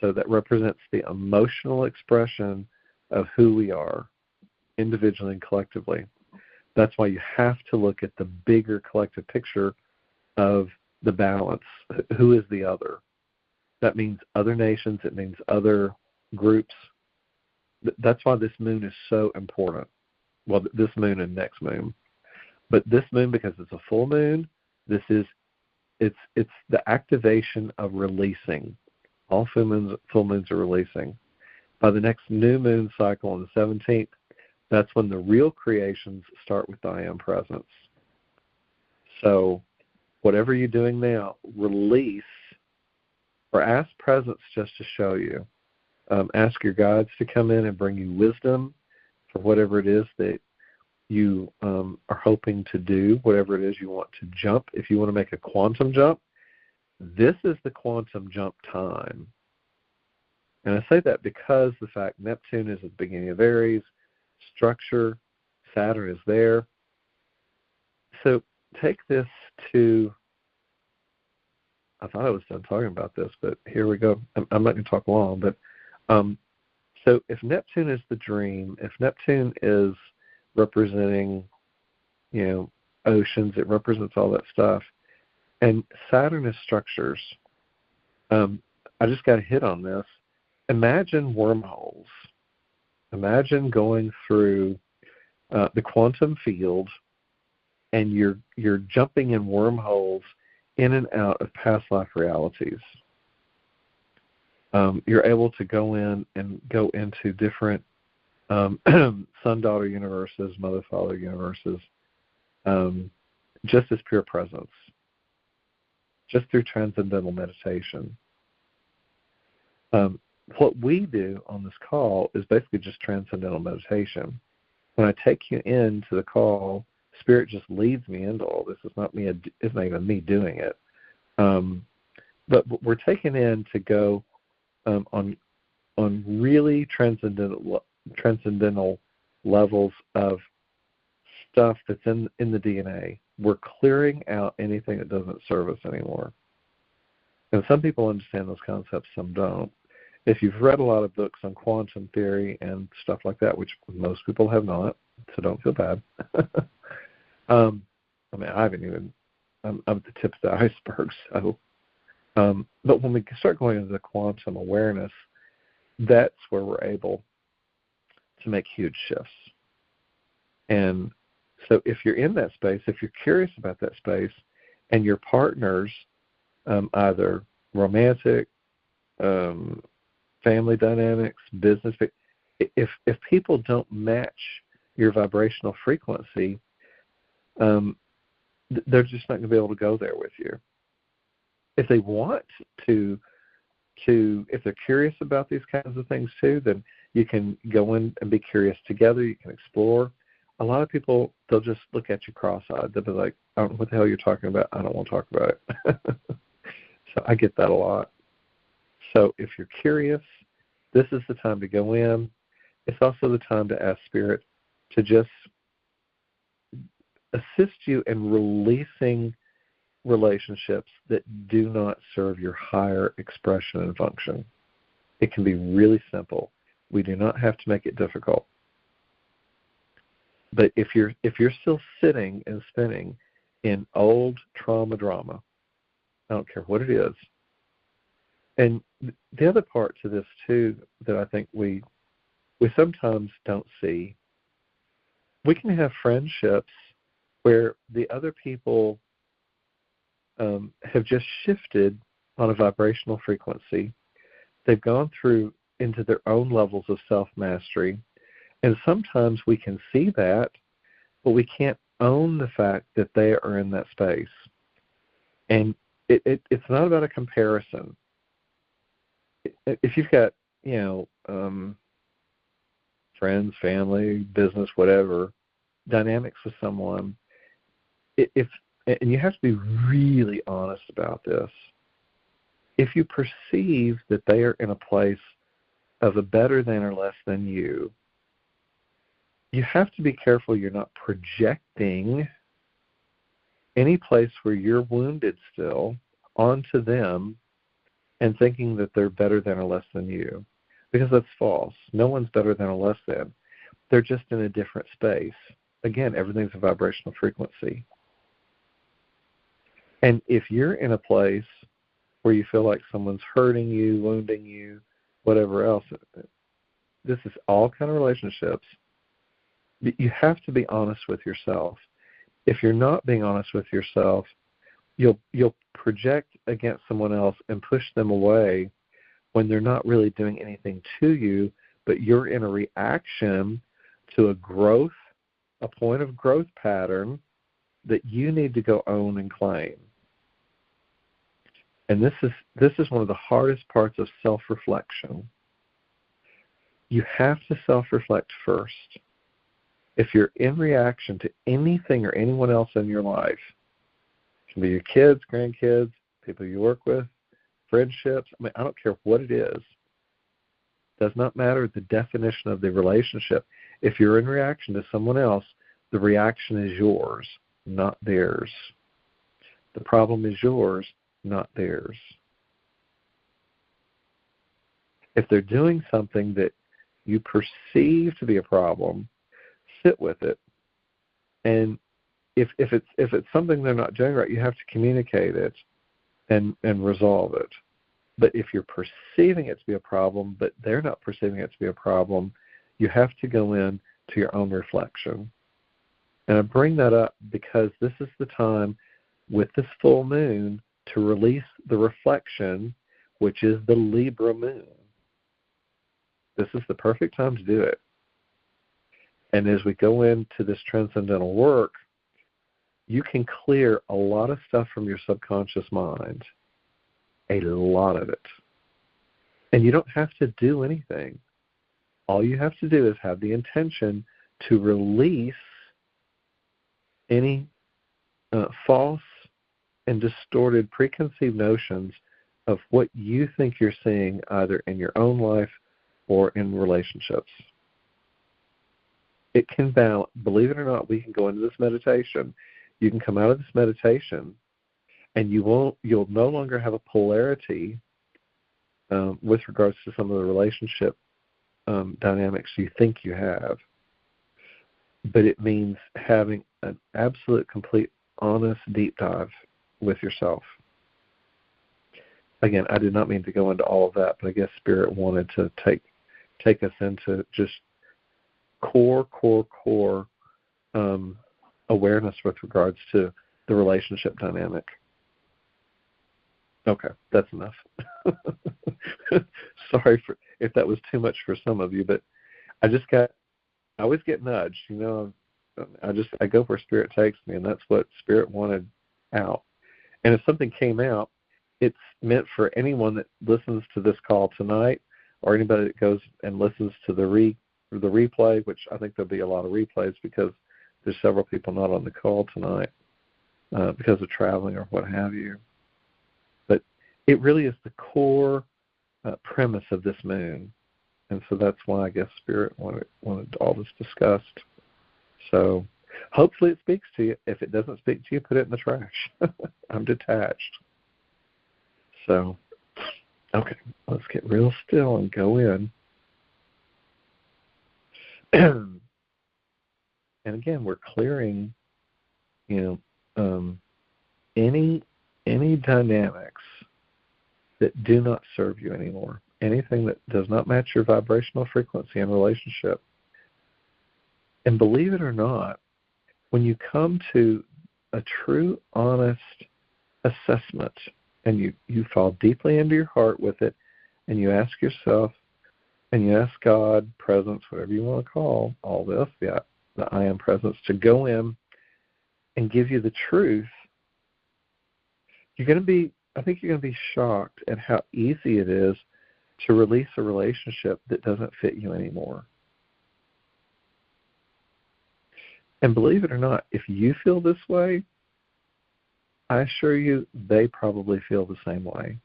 So that represents the emotional expression of who we are individually and collectively. That's why you have to look at the bigger collective picture of the balance. Who is the other? That means other nations. It means other groups. That's why this moon is so important. Well, this moon and next moon. But this moon, because it's a full moon, it's the activation of releasing. All full moons are releasing. By the next new moon cycle on the 17th, that's when the real creations start with the I am presence. So whatever you're doing now, release or ask presence just to show you. Ask your guides to come in and bring you wisdom for whatever it is that you are hoping to do, whatever it is you want to jump. If you want to make a quantum jump, this is the quantum jump time. And I say that because the fact Neptune is at the beginning of Aries, structure, Saturn is there. So take this to, I thought I was done talking about this, but here we go. I'm not going to talk long, but so if Neptune is the dream, if Neptune is representing, oceans, it represents all that stuff. And Saturnus structures, I just got a hit on this. Imagine wormholes. Imagine going through the quantum field, and you're jumping in wormholes in and out of past life realities. You're able to go in and go into different son-daughter universes, mother-father universes, just as pure presence, just through transcendental meditation. What we do on this call is basically just transcendental meditation. When I take you into the call, Spirit just leads me into all this. It's not even me doing it. But we're taken in to go on really transcendental levels of stuff that's in the DNA. We're clearing out anything that doesn't serve us anymore. And some people understand those concepts, some don't. If you've read a lot of books on quantum theory and stuff like that, which most people have not, so don't feel bad. I mean, I haven't even, I'm at the tip of the iceberg, so. But when we start going into the quantum awareness, that's where we're able to make huge shifts. And so if you're in that space, if you're curious about that space, and your partners, either romantic, family dynamics, business, if people don't match your vibrational frequency, they're just not going to be able to go there with you. If they want to, if they're curious about these kinds of things too, then you can go in and be curious together. You can explore. A lot of people, they'll just look at you cross-eyed. They'll be like, I don't know what the hell you're talking about. I don't want to talk about it. So I get that a lot. So if you're curious, this is the time to go in. It's also the time to ask Spirit to just assist you in releasing relationships that do not serve your higher expression and function. It can be really simple. We do not have to make it difficult. But if you're still sitting and spinning in old trauma drama, I don't care what it is. And the other part to this too that I think we sometimes don't see, we can have friendships where the other people have just shifted on a vibrational frequency. They've gone through into their own levels of self-mastery. And sometimes we can see that, but we can't own the fact that they are in that space. And it's not about a comparison. If you've got, friends, family, business, whatever, dynamics with someone, and you have to be really honest about this. If you perceive that they are in a place of a better than or less than you, you have to be careful you're not projecting any place where you're wounded still onto them and thinking that they're better than or less than you, because that's false. No one's better than or less than. They're just in a different space. Again, everything's a vibrational frequency. And if you're in a place where you feel like someone's hurting you, wounding you, whatever else, this is all kind of relationships. You have to be honest with yourself. If you're not being honest with yourself, you'll project against someone else and push them away when they're not really doing anything to you, but you're in a reaction to a point of growth pattern that you need to go own and claim. And this is one of the hardest parts of self-reflection. You have to self-reflect first. If you're in reaction to anything or anyone else in your life, it can be your kids, grandkids, people you work with, friendships, I don't care what it is. It does not matter the definition of the relationship. If you're in reaction to someone else, the reaction is yours, not theirs. The problem is yours, not theirs. If they're doing something that you perceive to be a problem, sit with it and if it's something they're not doing right, you have to communicate it and resolve it. But if you're perceiving it to be a problem, but they're not perceiving it to be a problem, you have to go in to your own reflection. And I bring that up because this is the time with this full moon to release the reflection, which is the Libra moon. This is the perfect time to do it. And as we go into this transcendental work, you can clear a lot of stuff from your subconscious mind, a lot of it. And you don't have to do anything. All you have to do is have the intention to release any false and distorted preconceived notions of what you think you're seeing either in your own life or in relationships. It can balance. Believe it or not, we can go into this meditation. You can come out of this meditation and you'll no longer have a polarity with regards to some of the relationship dynamics you think you have. But it means having an absolute, complete, honest, deep dive with yourself. Again, I did not mean to go into all of that, but I guess Spirit wanted to take us into just core awareness with regards to the relationship dynamic. Okay, that's enough. Sorry if that was too much for some of you, but I always get nudged, I go where Spirit takes me, and that's what Spirit wanted out. And if something came out, it's meant for anyone that listens to this call tonight, or anybody that goes and listens to the replay, which I think there'll be a lot of replays because there's several people not on the call tonight because of traveling or what have you. But it really is the core premise of this moon. And so that's why I guess Spirit wanted all this discussed. So hopefully it speaks to you. If it doesn't speak to you, put it in the trash. I'm detached. So, okay, let's get real still and go in. And again, we're clearing, any dynamics that do not serve you anymore. Anything that does not match your vibrational frequency and relationship. And believe it or not, when you come to a true, honest assessment, and you fall deeply into your heart with it, and you ask yourself, and you ask God, presence, whatever you want to call all this, the I am presence, to go in and give you the truth, I think you're going to be shocked at how easy it is to release a relationship that doesn't fit you anymore. And believe it or not, if you feel this way, I assure you they probably feel the same way.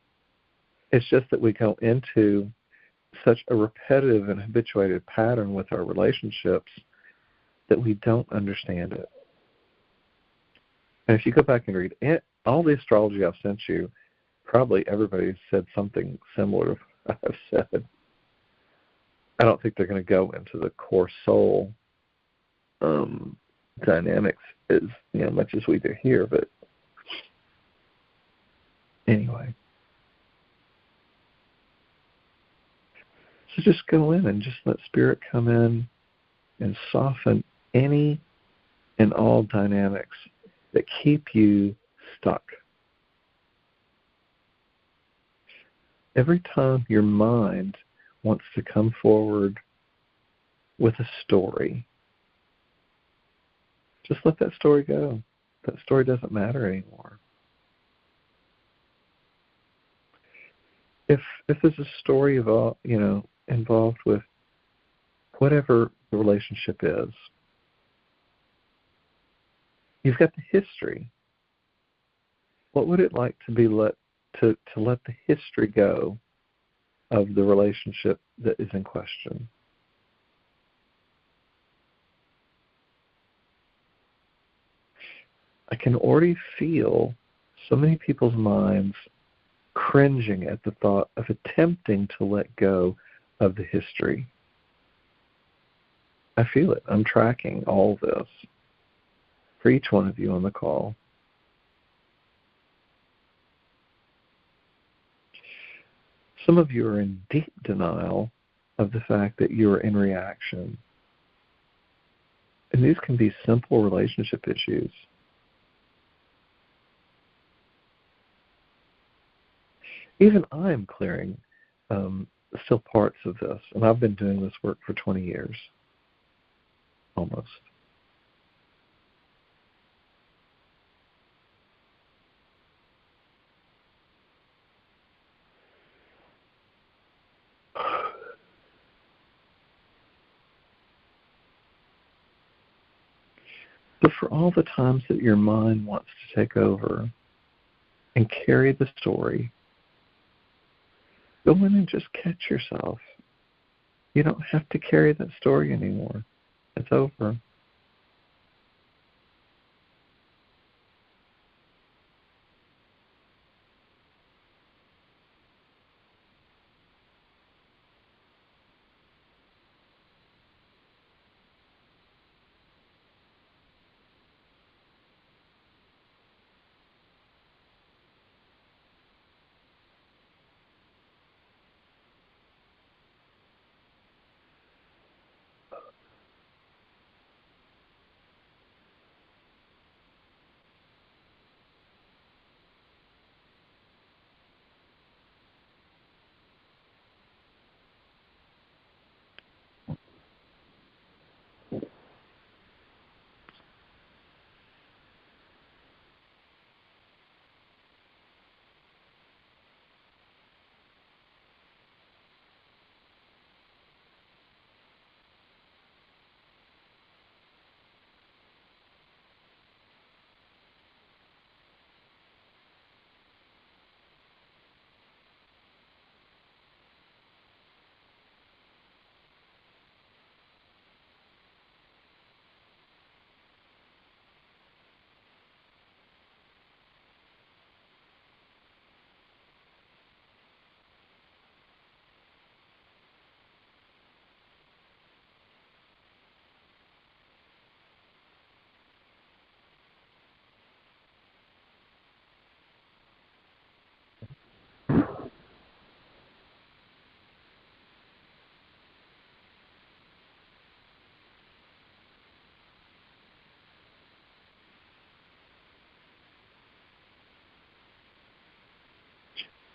It's just that we go into such a repetitive and habituated pattern with our relationships that we don't understand it. And if you go back and read all the astrology I've sent you, probably everybody said something similar to what I've said. I don't think they're going to go into the core soul dynamics as much as we do here, but anyway. So just go in and just let Spirit come in and soften any and all dynamics that keep you stuck. Every time your mind wants to come forward with a story, just let that story go. That story doesn't matter anymore. If there's a story about, involved with whatever the relationship is, you've got the history. What would it like to be let the history go of the relationship that is in question? I can already feel so many people's minds cringing at the thought of attempting to let go of the history. I feel it. I'm tracking all this. for each one of you on the call. Some of you are in deep denial of the fact that you are in reaction. And these can be simple relationship issues. Even I'm clearing still parts of this, and I've been doing this work for 20 years, almost. But for all the times that your mind wants to take over and carry the story, go in and just catch yourself. You don't have to carry that story anymore. It's over.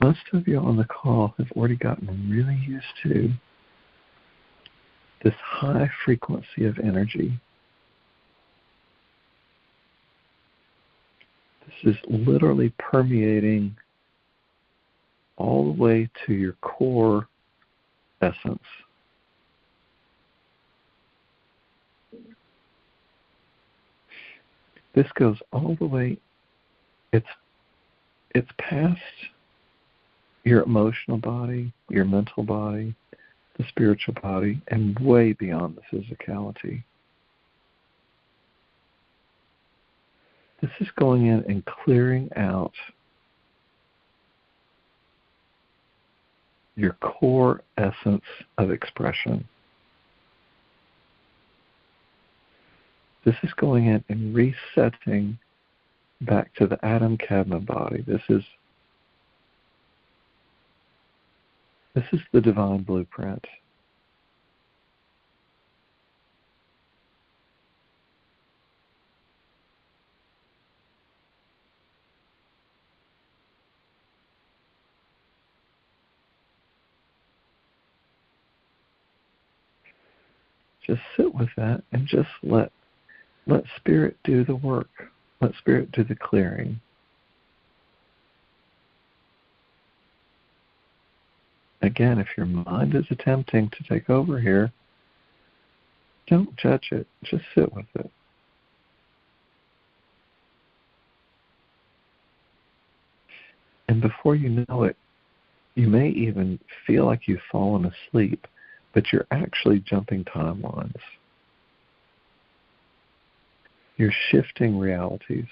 Most of you on the call have already gotten really used to this high frequency of energy. This is literally permeating all the way to your core essence. This goes all the way, it's past your emotional body, your mental body, the spiritual body, and way beyond the physicality. This is going in and clearing out your core essence of expression. This is going in and resetting back to the Adam Cadman body. This is the divine blueprint. Just sit with that and just let Spirit do the work. Let Spirit do the clearing. Again, if your mind is attempting to take over here, don't judge it. Just sit with it. And before you know it, you may even feel like you've fallen asleep, but you're actually jumping timelines. You're shifting realities.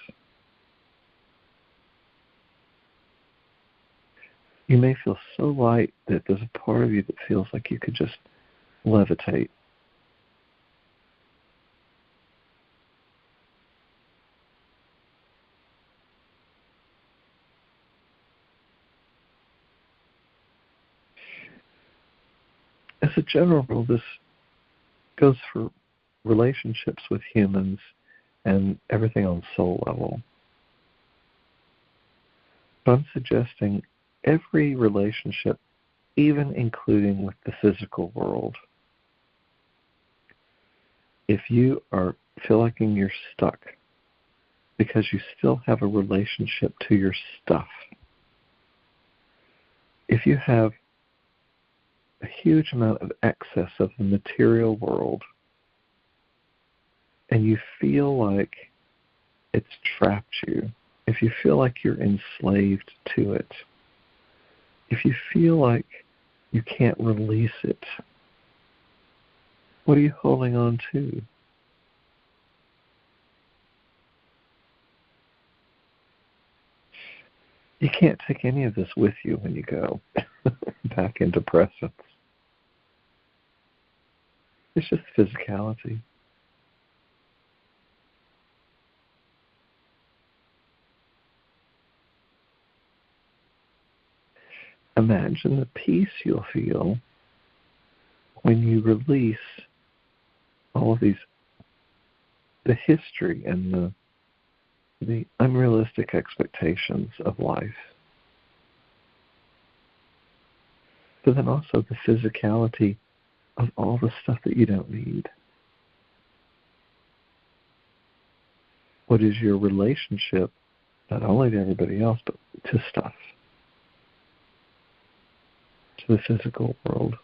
You may feel so light that there's a part of you that feels like you could just levitate. as a general rule, this goes for relationships with humans and everything on soul level. But I'm suggesting every relationship, even including with the physical world, if you feel like you're stuck because you still have a relationship to your stuff, if you have a huge amount of excess of the material world and you feel like it's trapped you, if you feel like you're enslaved to it, if you feel like you can't release it, what are you holding on to? You can't take any of this with you when you go back into presence. It's just physicality. Imagine the peace you'll feel when you release all of the history and the unrealistic expectations of life. But then also the physicality of all the stuff that you don't need. What is your relationship, not only to everybody else, but to stuff, to the physical world?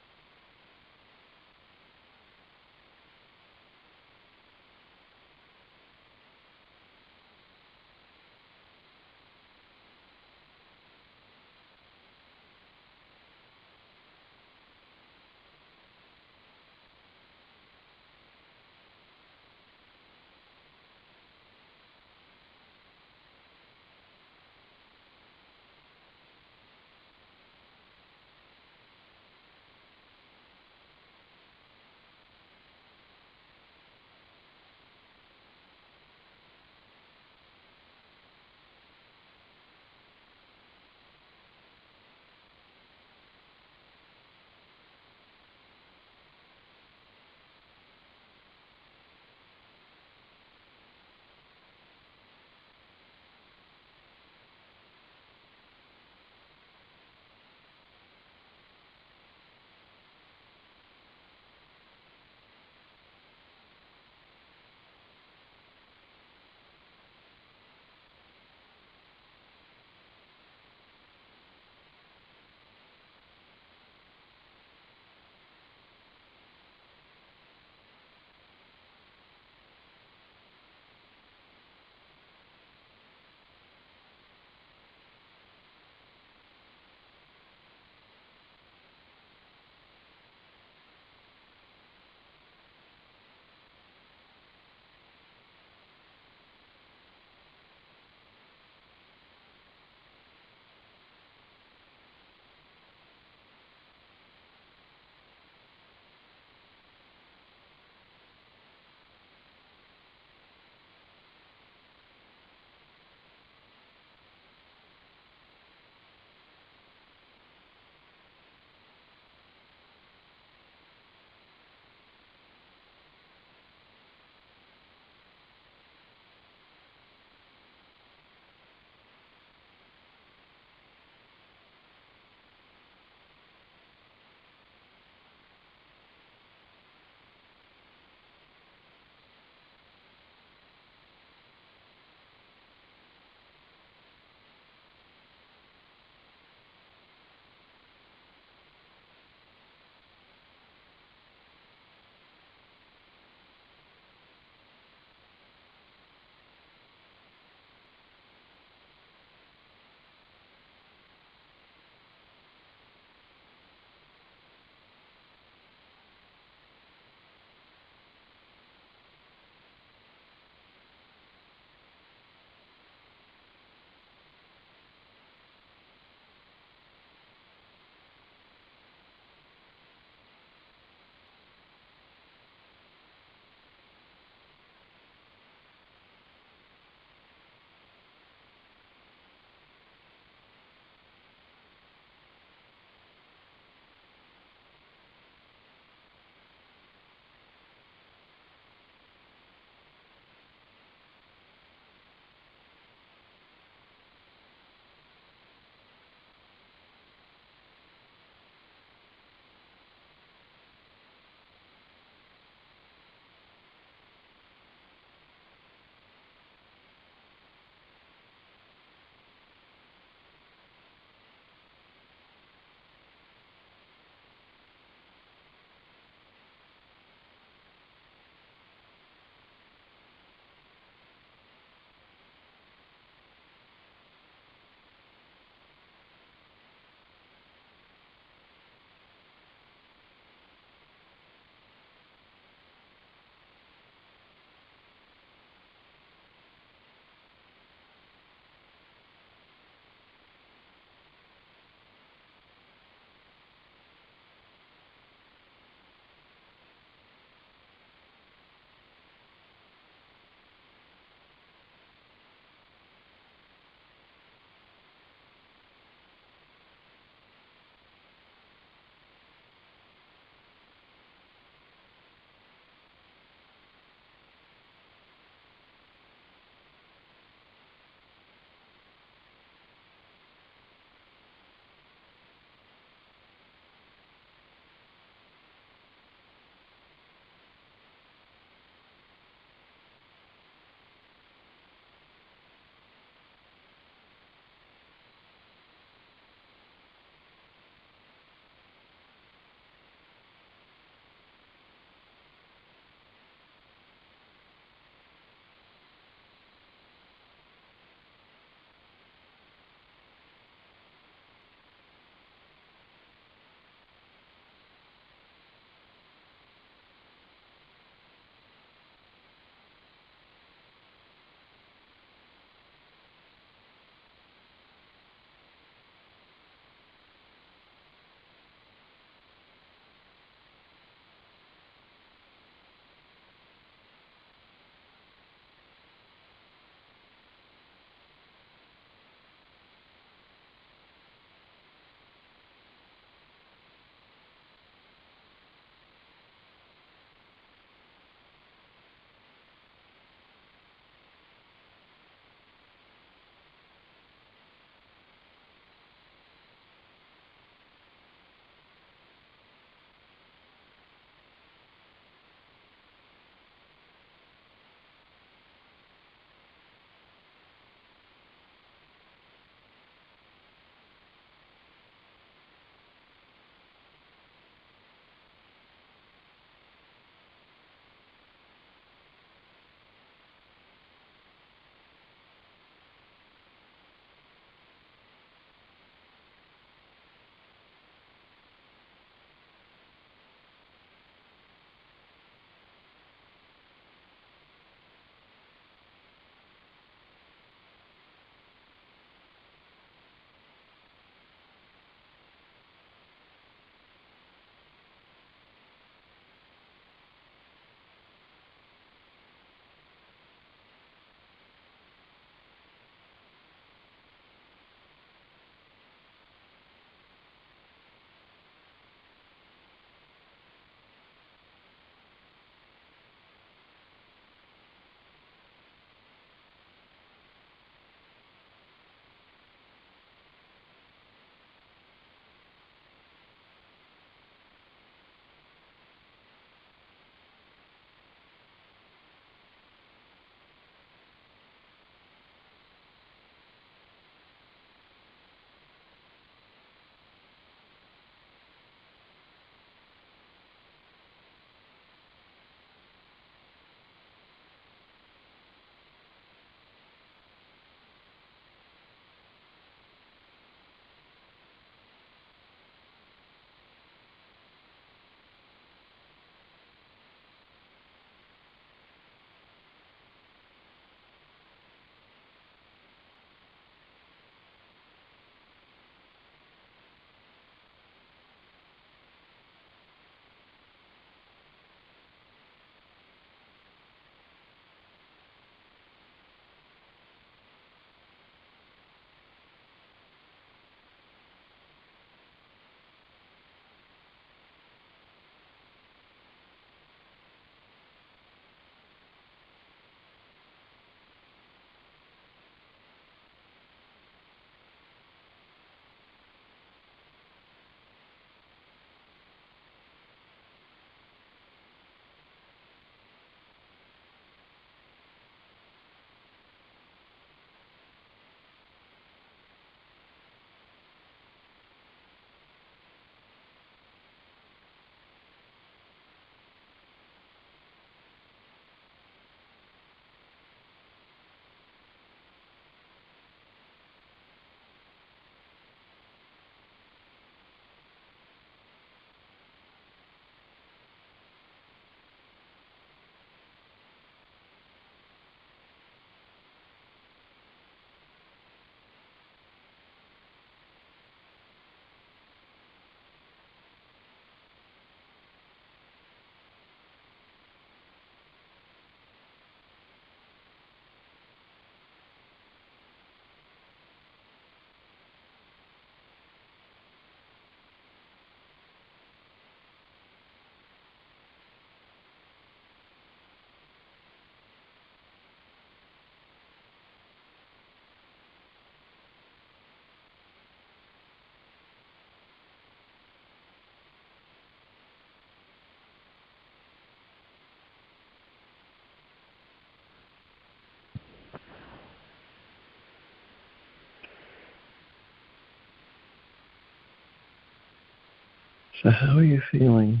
So how are you feeling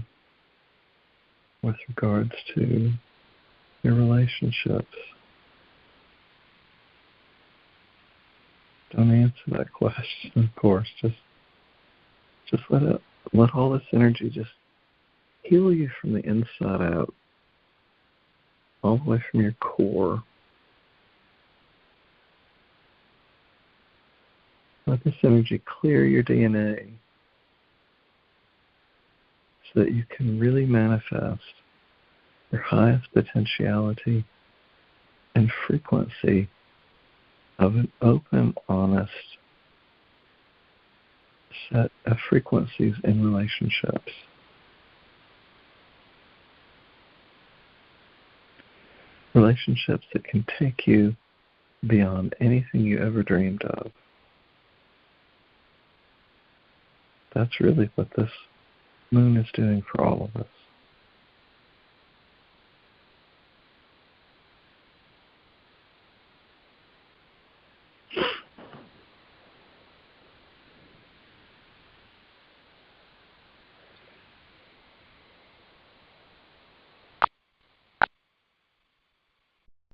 with regards to your relationships? Don't answer that question, of course. Just let all this energy just heal you from the inside out, all the way from your core. Let this energy clear your DNA so that you can really manifest your highest potentiality and frequency of an open, honest set of frequencies in relationships. Relationships that can take you beyond anything you ever dreamed of. That's really what this moon is doing for all of us.